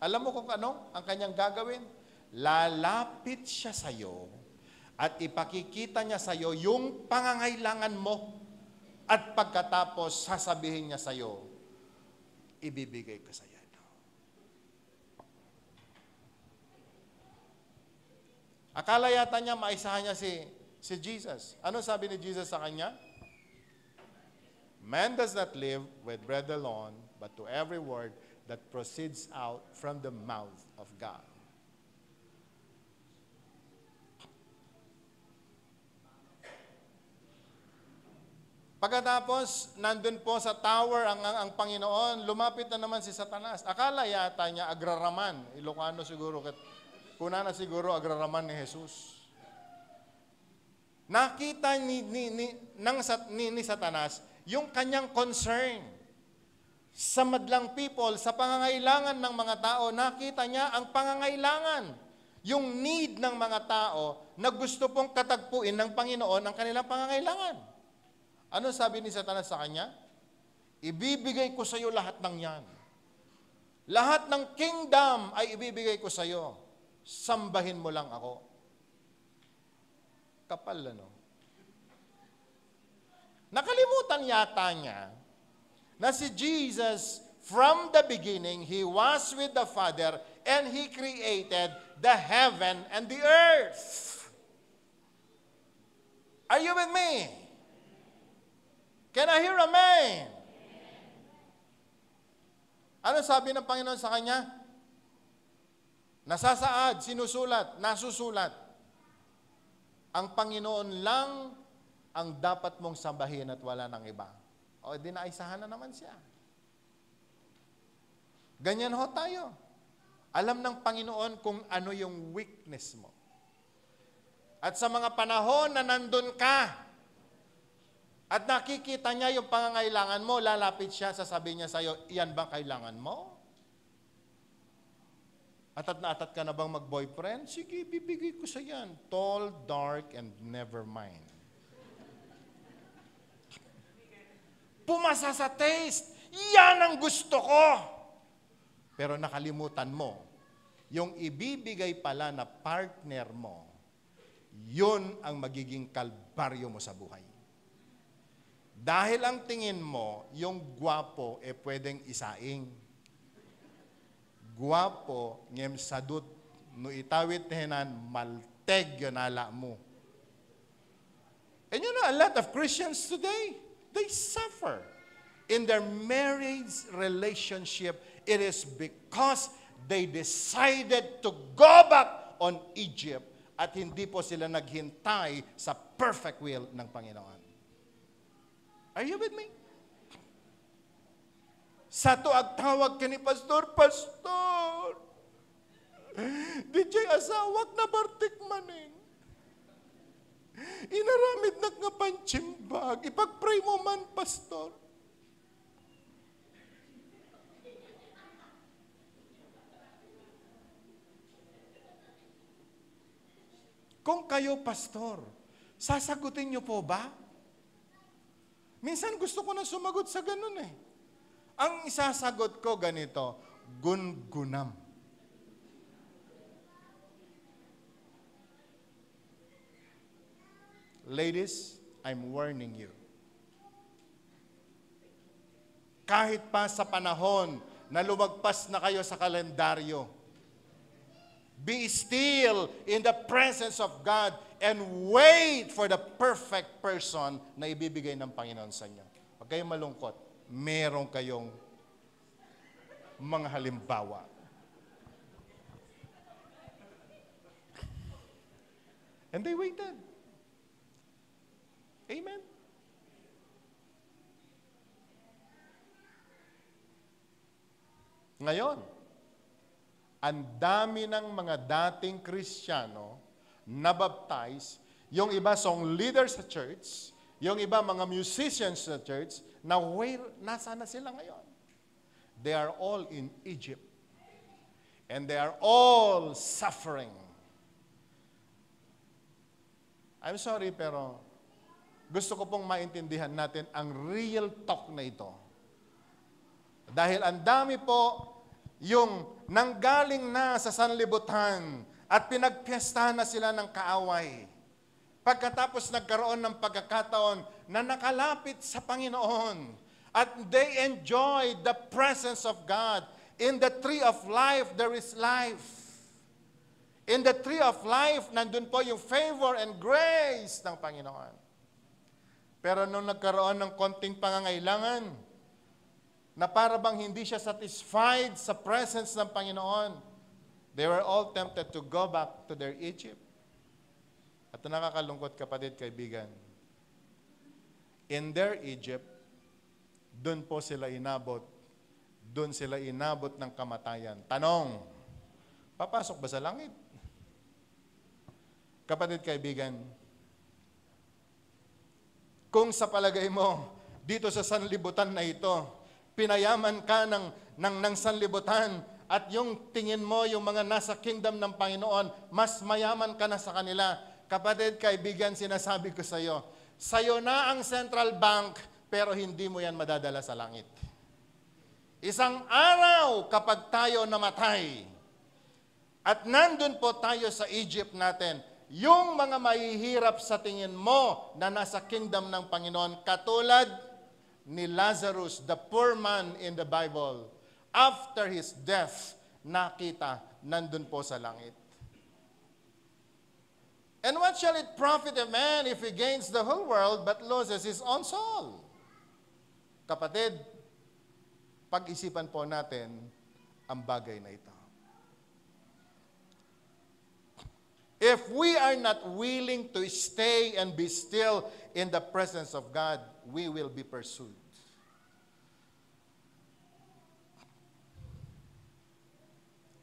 Alam mo kung ano ang kanyang gagawin? Lalapit siya sa iyo at ipakikita niya sa iyo yung pangangailangan mo. At pagkatapos, sasabihin niya sa iyo, ibibigay ko sa iyo. Akala yata niya, maisahan niya si Jesus. Ano sabi ni Jesus sa kanya? Man does not live with bread alone, but to every word that proceeds out from the mouth of God. Pagkatapos, nandun po sa tower ang Panginoon, lumapit na naman si Satanas. Akala yata niya agraraman. Ilocano siguro, kuna na siguro agraraman ni Jesus. Nakita ni Satanas yung kanyang concern sa madlang people, sa pangangailangan ng mga tao. Nakita niya ang pangangailangan, yung need ng mga tao na gusto pong katagpuin ng Panginoon ang kanilang pangangailangan. Ano sabi ni Satanas sa kanya? Ibibigay ko sa iyo lahat ng yan. Lahat ng kingdom ay ibibigay ko sa iyo. Sambahin mo lang ako. Kapal, ano? Nakalimutan yata niya na si Jesus, from the beginning, He was with the Father and He created the heaven and the earth. Are you with me? Can I hear amen? Ano sabi ng Panginoon sa kanya? Nasasaad, sinusulat, nasusulat. Ang Panginoon lang ang dapat mong sambahin at wala nang iba. O, di naisahan na naman siya. Ganyan ho tayo. Alam ng Panginoon kung ano yung weakness mo. At sa mga panahon na nandun ka, at nakikita niya yung pangangailangan mo, lalapit siya, sasabihin niya sa iyo, iyan bang kailangan mo? Atat na atat ka na bang mag-boyfriend? Sige, bibigay ko sa yan. Tall, dark, and never mind. Pumasa sa taste. Yan ang gusto ko. Pero nakalimutan mo, yung ibibigay pala na partner mo, yun ang magiging kalbaryo mo sa buhay. Dahil ang tingin mo, yung gwapo, pwedeng isaing. Gwapo, ngem sadut, no itawit tehenan, malteg yun ala mo. And you know, a lot of Christians today, they suffer. In their marriage relationship, it is because they decided to go back on Egypt at hindi po sila naghintay sa perfect will ng Panginoon. Are you with me? Sa tuag tawag ka ni Pastor, Pastor, di jay asawak na bartik maning. Inaramid na nga panchimbag. Ipag-pray mo man, Pastor. Kung kayo, Pastor, sasagutin niyo po ba? Minsan gusto ko na sumagot sa ganun eh. Ang isasagot ko ganito, gungunam. Ladies, I'm warning you. Kahit pa sa panahon na lumagpas na kayo sa kalendaryo, be still in the presence of God and wait for the perfect person na ibibigay ng Panginoon sa inyo. Huwag kayong malungkot. Meron kayong mga halimbawa. And they waited. Amen? Ngayon, ang dami ng mga dating Kristiyano na baptize, yung iba song leaders sa church, yung iba mga musicians sa church, na nasa na sila ngayon? They are all in Egypt. And they are all suffering. I'm sorry, pero gusto ko pong maintindihan natin ang real talk na ito. Dahil ang dami po yung nanggaling na sa sanlibutan at pinagpiestahan na sila ng kaaway. Pagkatapos nagkaroon ng pagkakataon na nakalapit sa Panginoon at they enjoy the presence of God. In the tree of life, there is life. In the tree of life, nandun po yung favor and grace ng Panginoon. Pero nung nagkaroon ng konting pangangailangan, na para bang hindi siya satisfied sa presence ng Panginoon, they were all tempted to go back to their Egypt. At nakakalungkot, kapatid, kaibigan, in their Egypt, dun po sila inabot. Dun sila inabot ng kamatayan. Tanong, papasok ba sa langit? Kapatid, kaibigan, kung sa palagay mo, dito sa sanlibutan na ito, pinayaman ka ng sanlibutan at yung tingin mo, yung mga nasa kingdom ng Panginoon, mas mayaman ka na sa kanila. Kapatid, kaibigan, sinasabi ko sa iyo, sayo na ang central bank, pero hindi mo yan madadala sa langit. Isang araw kapag tayo namatay, at nandun po tayo sa Egypt natin, yung mga mahihirap sa tingin mo na nasa kingdom ng Panginoon, katulad ni Lazarus, the poor man in the Bible, after his death, nakita, nandun po sa langit. And what shall it profit a man if he gains the whole world but loses his own soul? Kapatid, pag-isipan po natin ang bagay na ito. If we are not willing to stay and be still in the presence of God, we will be pursued.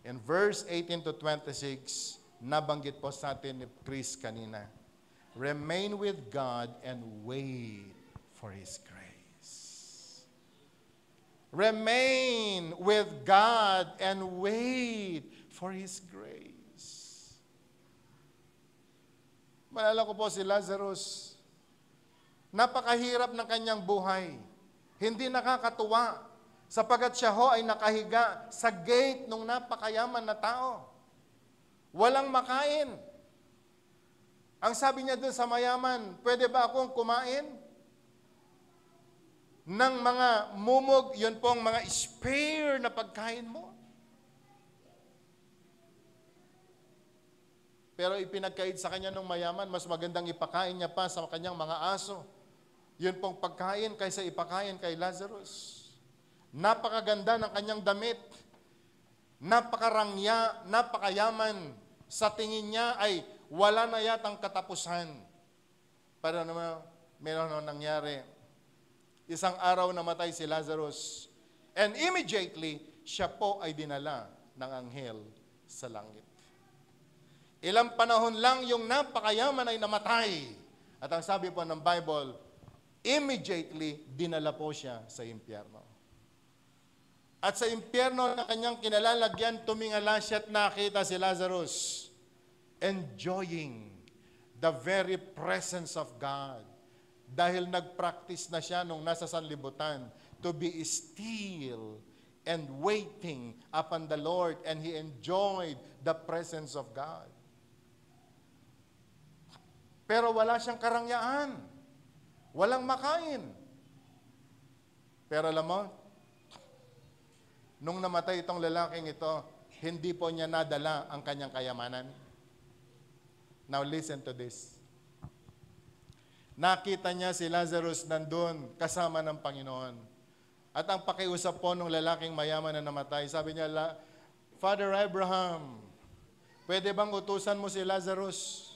In verse 18 to 26, nabanggit po sa atin ni Chris kanina, remain with God and wait for His grace. Remain with God and wait for His grace. Maalala ko po si Lazarus. Napakahirap ng kanyang buhay. Hindi nakakatuwa sapagat siya ho ay nakahiga sa gate ng napakayaman na tao. Walang makain. Ang sabi niya dun sa mayaman, pwede ba akong kumain ng mga mumog, yun pong mga spare na pagkain mo? Pero ipinagkait sa kanya ng mayaman, mas magandang ipakain niya pa sa kanyang mga aso. Yun pong pagkain kaysa ipakain kay Lazarus. Napakaganda ng kanyang damit. Napakarangya, napakayaman. Sa tingin niya ay wala na yatang katapusan. Pero naman, meron nangyari. Isang araw namatay si Lazarus. And immediately, siya po ay dinala ng anghel sa langit. Ilang panahon lang yung napakayaman ay namatay. At ang sabi po ng Bible, immediately, dinala po siya sa impyerno. At sa impyerno na kanyang kinalalagyan, tumingala siya at nakita si Lazarus enjoying the very presence of God. Dahil nag-practice na siya nung nasa sanlibutan to be still and waiting upon the Lord, and he enjoyed the presence of God. Pero wala siyang karangyaan. Walang makain. Pero alam mo, nung namatay itong lalaking ito, hindi po niya nadala ang kanyang kayamanan. Now listen to this. Nakita niya si Lazarus nandun kasama ng Panginoon. At ang pakiusap po ng lalaking mayaman na namatay, sabi niya, Father Abraham, pwede bang utusan mo si Lazarus?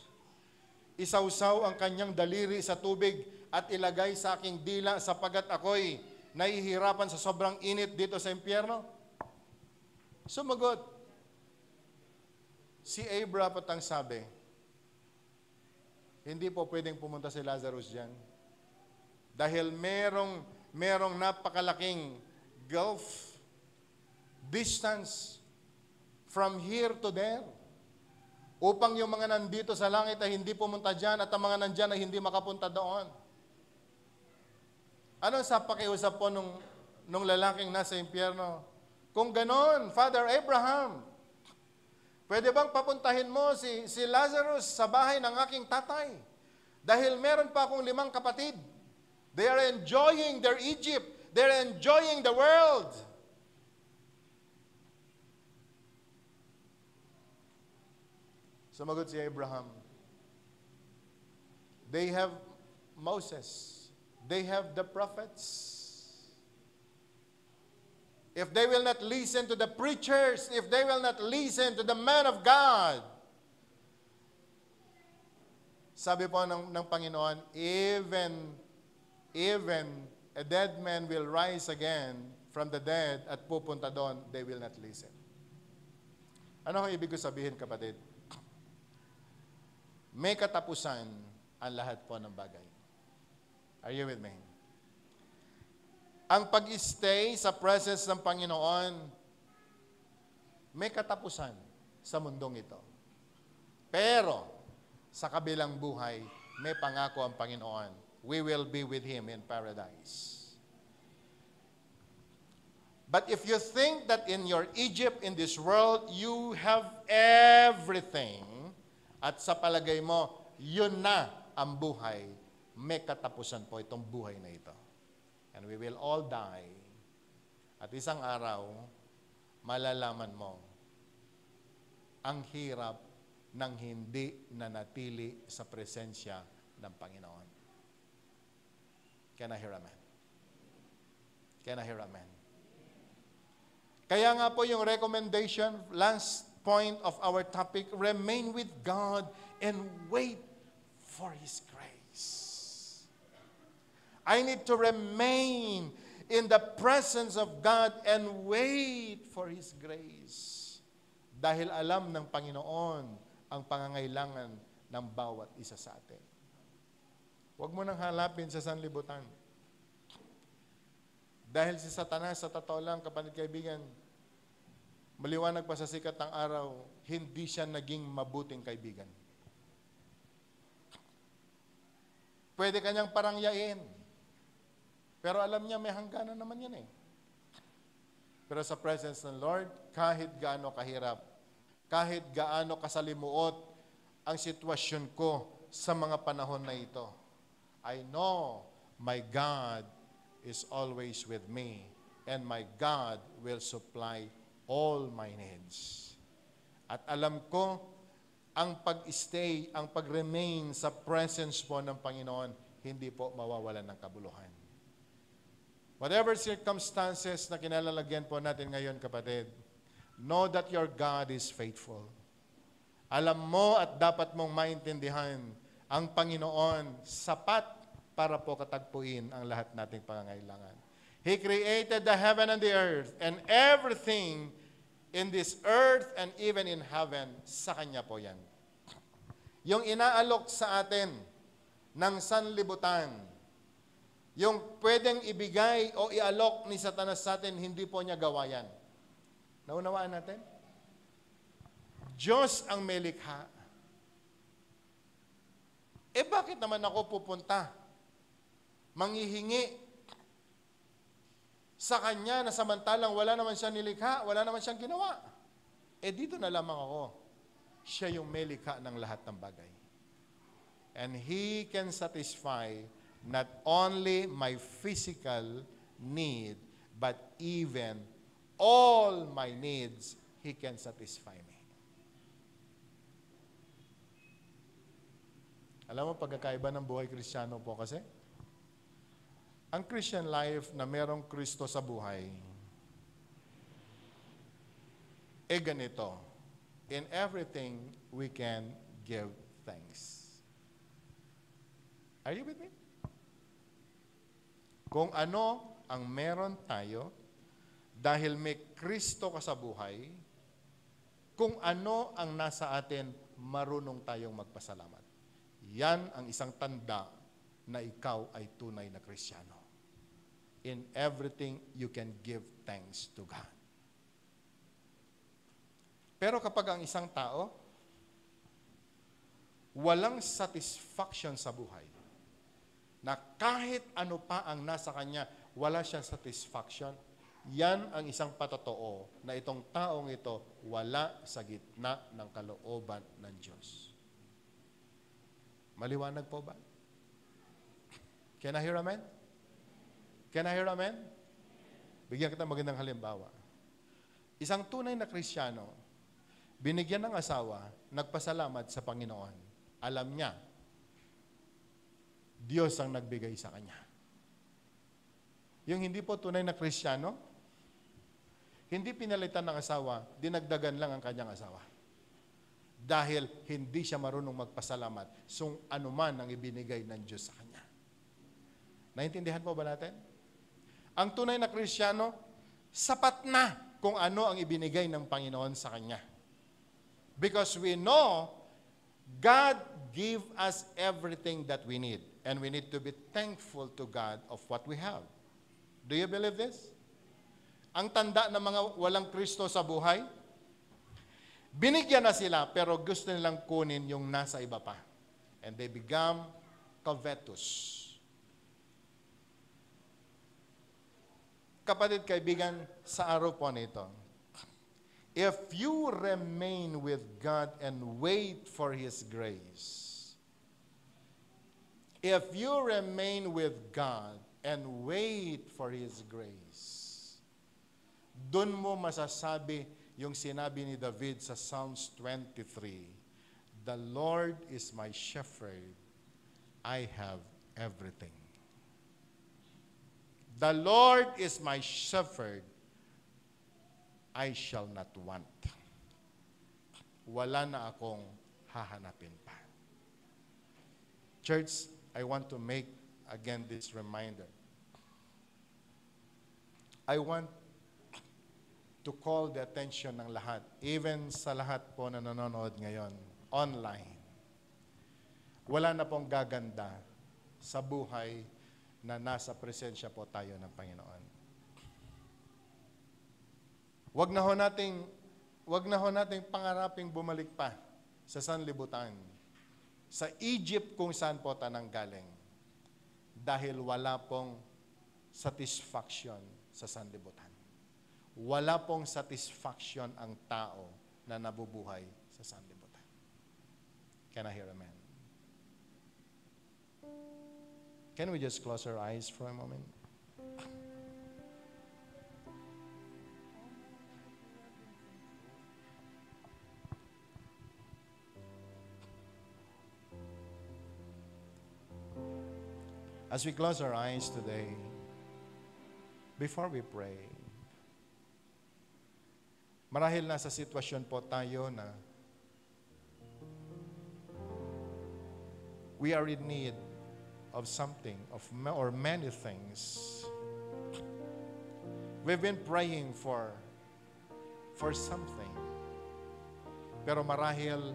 Isawsaw ang kanyang daliri sa tubig at ilagay sa aking dila sapagat ako'y nahihirapan sa sobrang init dito sa impyerno. Sumagot. Si Abraham ang sabi, hindi po pwedeng pumunta si Lazarus dyan. Dahil merong napakalaking gulf, distance from here to there. Upang yung mga nandito sa langit ay hindi pumunta dyan at ang mga nandyan ay hindi makapunta doon. Ano sa pakiusap po nung lalaking nasa impyerno? Kung ganon, Father Abraham, pwede bang papuntahin mo si Lazarus sa bahay ng aking tatay? Dahil meron pa akong 5 kapatid. They are enjoying their Egypt. They're enjoying the world. Sumagot si Abraham. They have Moses. They have the prophets. If they will not listen to the preachers, if they will not listen to the man of God, sabi po ng Panginoon, even a dead man will rise again from the dead at pupunta doon, they will not listen. Ano ang ibig ko sabihin, kapatid? May katapusan ang lahat po ng bagay. Are you with me? Ang pag-stay sa presence ng Panginoon, may katapusan sa mundong ito. Pero, sa kabilang buhay, may pangako ang Panginoon. We will be with Him in paradise. But if you think that in your Egypt, in this world, you have everything, at sa palagay mo, yun na ang buhay, may katapusan po itong buhay na ito. And we will all die. At isang araw, malalaman mo ang hirap ng hindi nanatili sa presensya ng Panginoon. Can I hear amen? Can I hear amen? Kaya nga po yung recommendation, last point of our topic, remain with God and wait for His grace. I need to remain in the presence of God and wait for His grace. Dahil alam ng Panginoon ang pangangailangan ng bawat isa sa atin. Huwag mo nang halapin sa sanlibutan. Dahil si Satanas, sa totoo lang, kapatid kaibigan, maliwanag pa sa sikat ng araw, hindi siya naging mabuting kaibigan. Pwede kanyang parangyain. Pero alam niya, may hangganan naman yan eh. Pero sa presence ng Lord, kahit gaano kahirap, kahit gaano kasalimuot ang sitwasyon ko sa mga panahon na ito, I know my God is always with me and my God will supply all my needs. At alam ko, ang pag-stay, ang pag-remain sa presence po ng Panginoon, hindi po mawawalan ng kabuluhan. Whatever circumstances na kinalalagyan po natin ngayon, kapatid, know that your God is faithful. Alam mo at dapat mong maintindihan, ang Panginoon sapat para po katagpuin ang lahat nating pangangailangan. He created the heaven and the earth, and everything in this earth and even in heaven, sa Kanya po yan. Yung inaalok sa atin ng sanlibutan, yung pwedeng ibigay o ialok ni Satanas sa atin, hindi po niya gawa yan. Naunawaan natin? Diyos ang may likha. Bakit naman ako pupunta? Manghihingi sa Kanya na samantalang wala naman siya nilikha, wala naman siyang ginawa. Dito na lamang ako. Siya yung may likha ng lahat ng bagay. And He can satisfy not only my physical need, but even all my needs, He can satisfy me. Alam mo, pagkakaiba ng buhay Kristiyano po kasi, ang Christian life na merong Kristo sa buhay, ganito, in everything we can give thanks. Are you with me? Kung ano ang meron tayo, Dahil may Kristo ka sa buhay, kung ano ang nasa atin, marunong tayong magpasalamat. Yan ang isang tanda na ikaw ay tunay na Kristiyano. In everything, you can give thanks to God. Pero kapag ang isang tao, walang satisfaction sa buhay, na kahit ano pa ang nasa kanya, wala siyang satisfaction, yan ang isang patotoo na itong taong ito wala sa gitna ng kalooban ng Diyos. Maliwanag po ba? Can I hear amen? Can I hear amen? Bigyan kita magandang halimbawa. Isang tunay na Kristiyano, binigyan ng asawa, nagpasalamat sa Panginoon. Alam niya, Diyos ang nagbigay sa kanya. Yung hindi po tunay na Kristiyano, hindi pinalitan ng asawa, dinagdagan lang ang kanyang asawa. Dahil hindi siya marunong magpasalamat kung anuman ang ibinigay ng Diyos sa kanya. Naintindihan po ba natin? Ang tunay na Kristiyano, sapat na kung ano ang ibinigay ng Panginoon sa kanya. Because we know God gave us everything that we need. And we need to be thankful to God of what we have. Do you believe this? Ang tanda ng mga walang Kristo sa buhay, binigyan na sila pero gusto nilang kunin yung nasa iba pa. And they become covetous. Kapatid, kaibigan, sa araw po nito, if you remain with God and wait for His grace, if you remain with God and wait for His grace, doon mo masasabi yung sinabi ni David sa Psalms 23, "The Lord is my shepherd, I have everything." The Lord is my shepherd, I shall not want. Wala na akong hahanapin pa. Church, I want to make again this reminder. I want to call the attention ng lahat, even sa lahat po na nanonood ngayon, online. Wala na pong gaganda sa buhay na nasa presensya po tayo ng Panginoon. Wag na ho nating pangaraping bumalik pa sa sanlibutan, sa Egypt kung saan po tanang galing, dahil wala pong satisfaction sa sanlibutan. Wala pong satisfaction ang tao na nabubuhay sa sanlibutan. Can I hear amen? Can we just close our eyes for a moment? As we close our eyes today, before we pray, marahil nasa sitwasyon po tayo na we are in need of something, or many things. We've been praying for something, pero marahil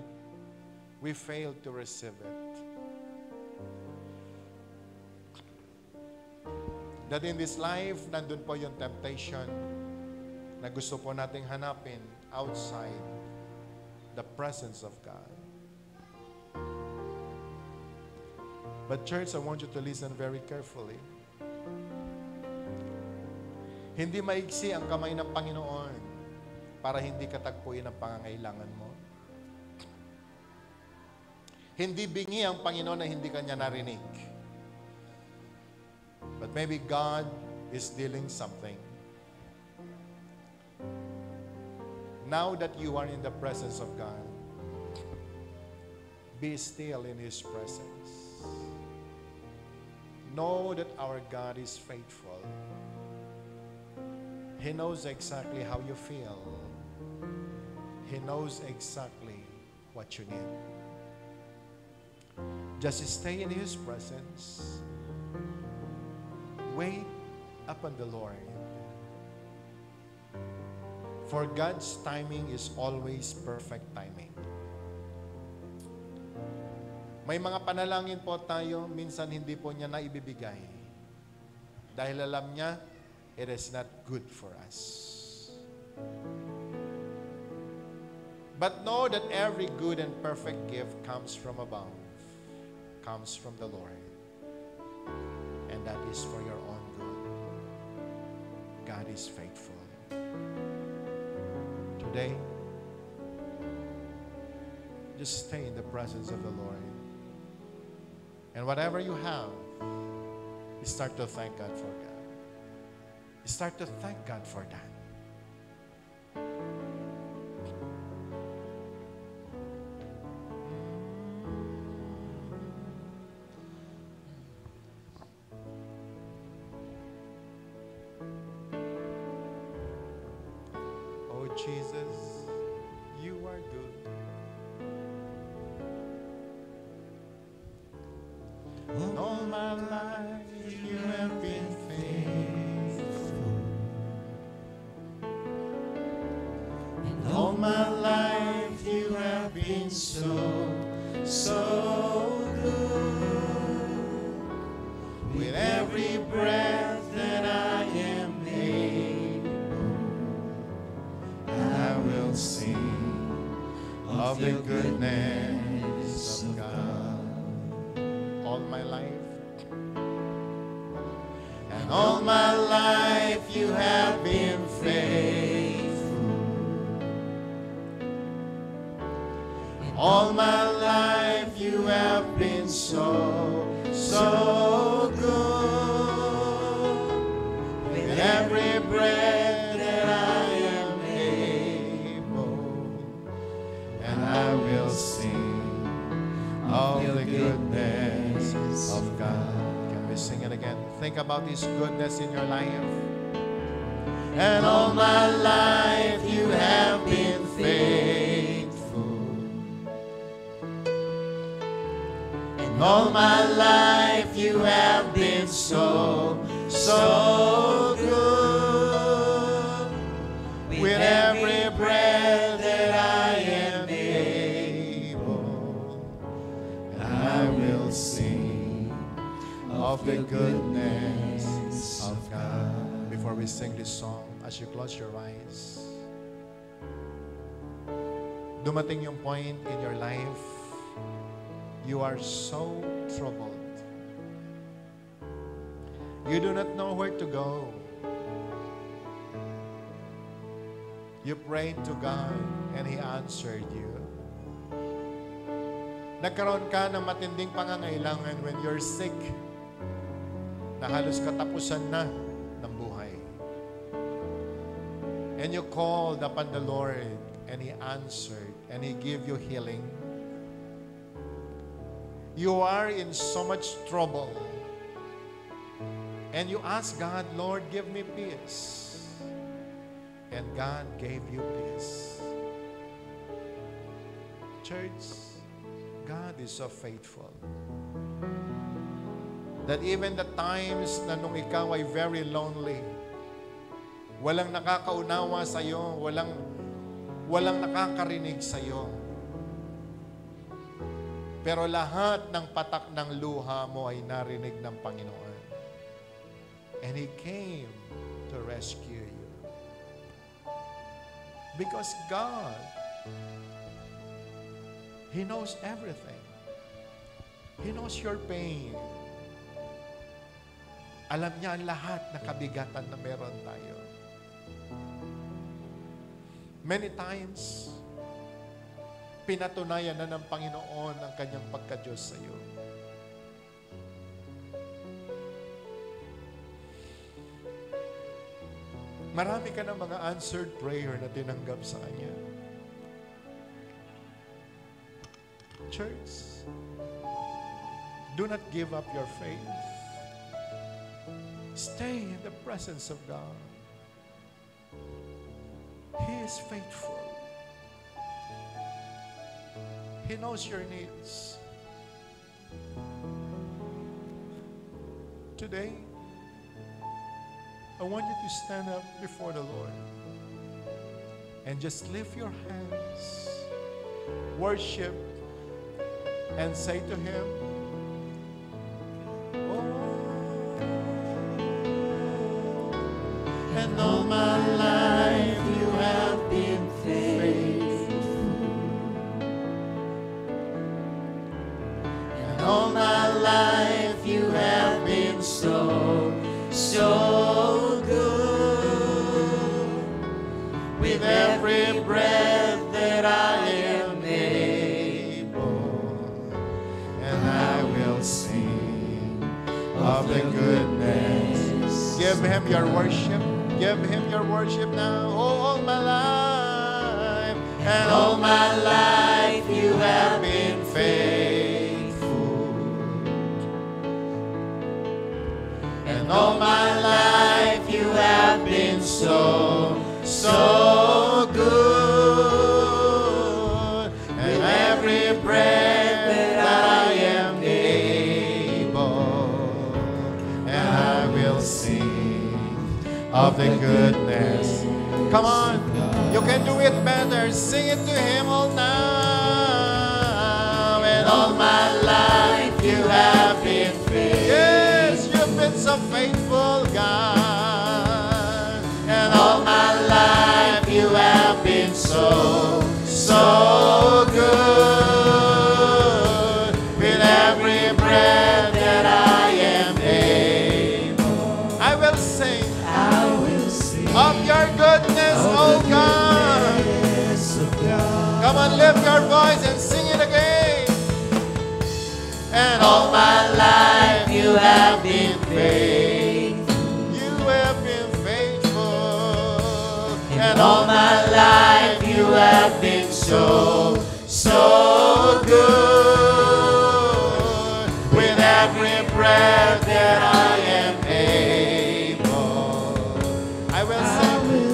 we failed to receive it. That in this life, nandun po yung temptation na gusto po nating hanapin outside the presence of God. But church, I want you to listen very carefully. Hindi maigsi ang kamay ng Panginoon para hindi katagpuin ang pangangailangan mo. Hindi bingi ang Panginoon na hindi kanya narinig. But maybe God is dealing something. Now that you are in the presence of God, be still in His presence. Know that our God is faithful. He knows exactly how you feel. He knows exactly what you need. Just stay in His presence. Wait upon the Lord. For God's timing is always perfect timing. May mga panalangin po tayo, minsan hindi po niya naibibigay. Dahil alam niya, it is not good for us. But know that every good and perfect gift comes from above, comes from the Lord. And that is for your own good. God is faithful. Today, just stay in the presence of the Lord. And whatever you have, you start to thank God for that. You start to thank God for that. Oh Jesus, you are good. And all my life you have been faithful. And all my life you have been so good. With every breath that I am able, I will sing of the goodness of God. All my life, and all my life you have been faithful. All my life you have been so good. With every breath that I am able, and I will sing of the goodness of God. Can we sing it again? Think about His goodness in your life. And all my life you have been faithful. And all my life you have been so good. With every breath that I am able, I will sing of the goodness of God. Before we sing this song, as you close your eyes, dumating yung point in your life, you are so troubled. You do not know where to go. You prayed to God and He answered you. Nagkaroon ka ng matinding pangangailangan when you're sick, na halos katapusan na ng buhay. And you called upon the Lord and He answered and He gave you healing. You are in so much trouble. And you ask God, Lord, give me peace. And God gave you peace. Church, God is so faithful. That even the times na nung ikaw ay very lonely, walang nakakaunawa sa iyo, walang nakakarinig sa iyo. Pero lahat ng patak ng luha mo ay narinig ng Panginoon. And He came to rescue you. Because God, He knows everything. He knows your pain. Alam niya ang lahat na kabigatan na meron tayo. Many times, pinatunayan na ng Panginoon ang kanyang pagka-Diyos sa iyo. Marami ka ng mga answered prayer na tinanggap sa Kanya. Church, do not give up your faith. Stay in the presence of God. He is faithful. He knows your needs. Today, I want you to stand up before the Lord. And just lift your hands. Worship and say to Him, and all my life you have been faithful. And all my life you have been so, so good. With every breath that I am able, and I will sing of the goodness. Give Him your worship. Give Him your worship now. Oh, all my life, and all my life you have been faithful. And all my life you have been so, so good. And every breath that I am able, and I will sing of the goodness. Come on, you can do it better. Sing it to Him all now. And all my life you have been faithful. Yes, you've been so faithful, God. And all my life you have been so, so good. With every breath that I am able, I will sing of your goodness, oh God. Come on, lift your voice and sing it again. And all my life you have been faithful. You have been faithful. And all my life you have been so, so good. With every breath that I am able, I will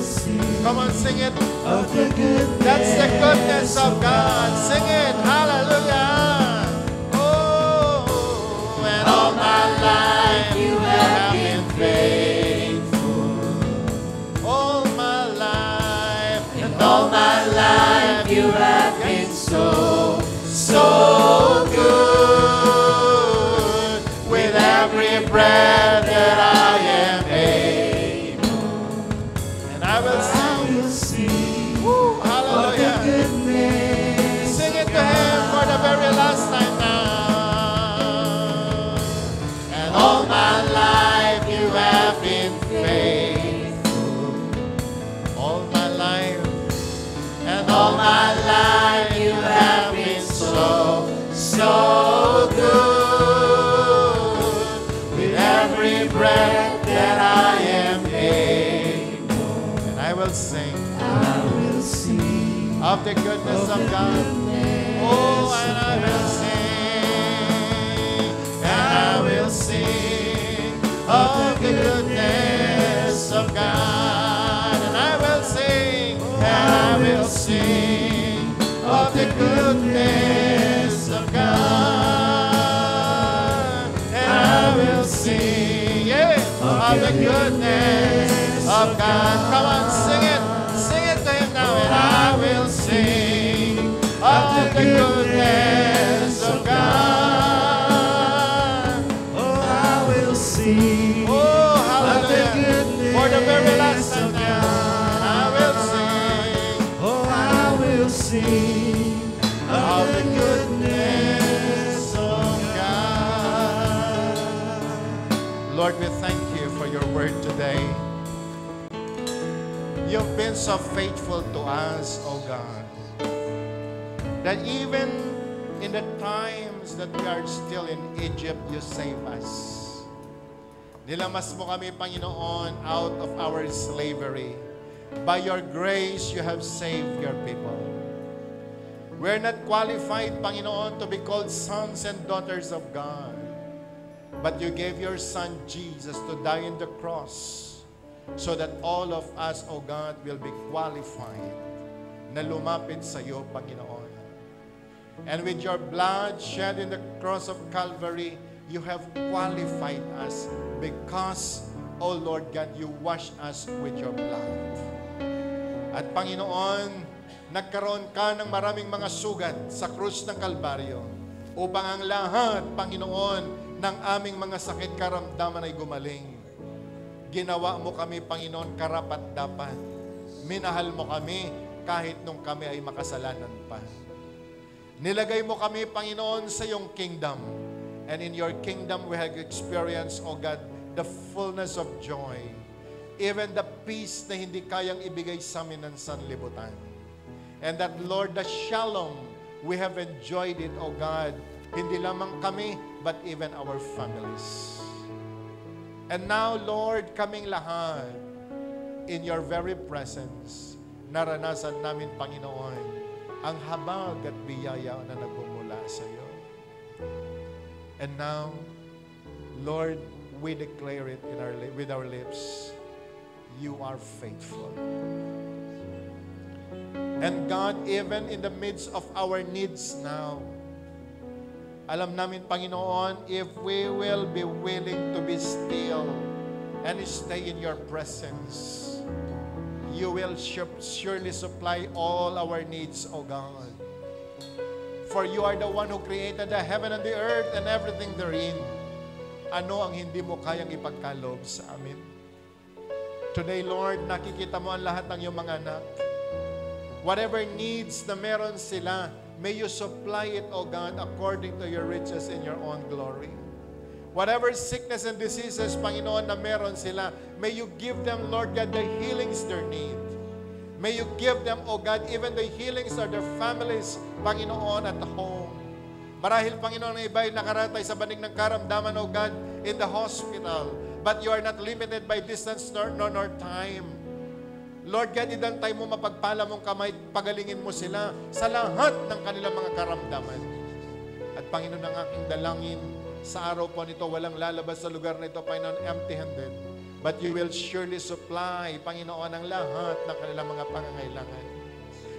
sing. Come on, sing it. Of the goodness. That's the goodness of God. Sing it. Hallelujah. Oh, and all my life you have been faithful. All my life. And all my life you have been so, so good. With every breath that I am able, and I will sing. Woo, hallelujah. Sing it to Him for the very last time now. And all my life you have been faithful. All my life. And all my life you have been so, so good. With every breath that I am able, and I will sing of the goodness of God. Oh, and I will sing, and I will sing of the goodness of God. And I will sing, and I will sing of the goodness of God. And I will sing, yeah, of the goodness of God. Come on, sing it. Sing it to Him now. And I will sing of the goodness of God. Oh, I will sing. Oh, hallelujah. For the very last time now, I will sing. Oh, I will sing Of the goodness of God. Lord, we thank you for your word today. You've been so faithful to us, oh God, that even in the times that we are still in Egypt, you save us. Nilamas mo kami, Panginoon, out of our slavery. By your grace, you have saved your people. We're not qualified, Panginoon, to be called sons and daughters of God. But you gave your Son, Jesus, to die on the cross so that all of us, O God, will be qualified na lumapit sa iyo, Panginoon. And with your blood shed in the cross of Calvary, you have qualified us because, O Lord God, you washed us with your blood. At Panginoon, nagkaroon ka ng maraming mga sugat sa krus ng Kalbaryo upang ang lahat, Panginoon, ng aming mga sakit karamdaman ay gumaling. Ginawa mo kami, Panginoon, karapat-dapat. Minahal mo kami kahit nung kami ay makasalanan pa. Nilagay mo kami, Panginoon, sa iyong kingdom. And in your kingdom, we have experienced, O God, the fullness of joy. Even the peace na hindi kayang ibigay sa amin ng sanlibutan. And that, Lord, the shalom, we have enjoyed it, O God, hindi lamang kami, but even our families. And now, Lord, kaming lahat, in your very presence, naranasan namin, Panginoon, ang habag at biyaya na nagmumula sa iyo. And now, Lord, we declare it with our lips, you are faithful. And God, even in the midst of our needs now, alam namin, Panginoon, if we will be willing to be still and stay in your presence, you will surely supply all our needs, O God. For you are the one who created the heaven and the earth and everything therein. Ano ang hindi mo kayang ipagkaloob sa amin? Today, Lord, nakikita mo ang lahat ng iyong mga anak. Whatever needs na meron sila, may you supply it, O God, according to your riches in your own glory. Whatever sickness and diseases, Panginoon, na meron sila, may you give them, Lord God, the healings they need. May you give them, O God, even the healings of their families, Panginoon, at home. Marahil, Panginoon, ang iba ay nakaratay sa banig ng karamdaman, O God, in the hospital. But you are not limited by distance nor time. Lord God, idantay mo mapagpala mong kamay, pagalingin mo sila sa lahat ng kanilang mga karamdaman. At Panginoon, ang aking dalangin sa araw po nito, walang lalabas sa lugar na ito, Panginoon, empty-handed. But you will surely supply, Panginoon, ang lahat ng kanilang mga pangangailangan.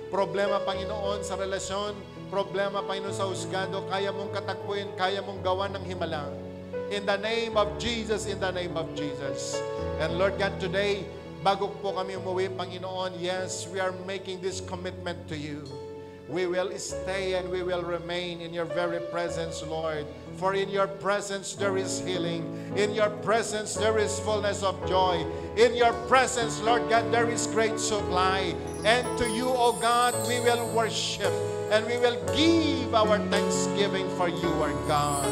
Problema, Panginoon, sa relasyon, problema, Panginoon, sa husgado, kaya mong katakbuhin, kaya mong gawan ng himala. In the name of Jesus, in the name of Jesus. And Lord God, today, bago po kami umuwi, Panginoon, yes, we are making this commitment to you. We will stay and we will remain in your very presence, Lord. For in your presence there is healing. In your presence there is fullness of joy. In your presence, Lord God, there is great supply. And to you, O God, we will worship and we will give our thanksgiving for you, our God.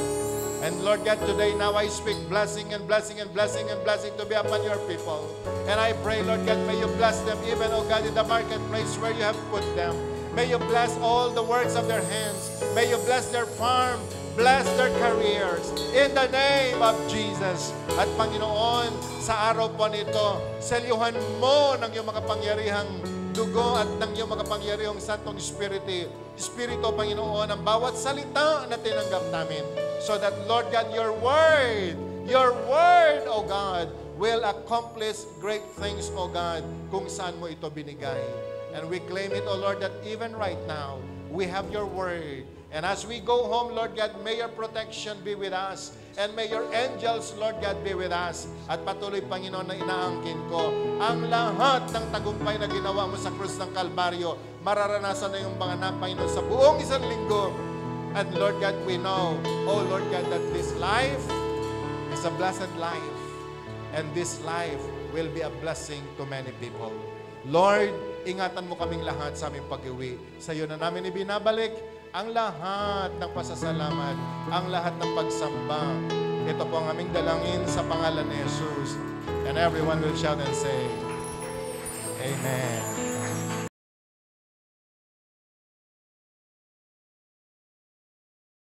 And Lord God, today now I speak blessing and blessing and blessing and blessing to be upon your people. And I pray, Lord God, may you bless them even, O God, in the marketplace where you have put them. May you bless all the works of their hands. May you bless their farm, bless their careers. In the name of Jesus. At Panginoon, sa araw po nito, selyuhan mo ng iyong makapangyarihang dugo at ng iyong makapangyarihang Santong Espiritu, Panginoon, ang bawat salita na tinanggap namin. So that, Lord God, your word, O God, will accomplish great things, O God, kung saan mo ito binigay. And we claim it, O Lord, that even right now, we have your word. And as we go home, Lord God, may your protection be with us. And may your angels, Lord God, be with us. At patuloy, Panginoon, na inaangkin ko, ang lahat ng tagumpay na ginawa mo sa krus ng Kalbaryo, mararanasan na yung mga anak, Panginoon, sa buong isang linggo. And Lord God, we know, oh Lord God, that this life is a blessed life. And this life will be a blessing to many people. Lord, ingatan mo kaming lahat sa aming pag-uwi. Sa iyo na namin ibinabalik ang lahat ng pasasalamat, ang lahat ng pagsamba. Ito po ang aming dalangin sa pangalan ni Jesus. And everyone will shout and say, Amen.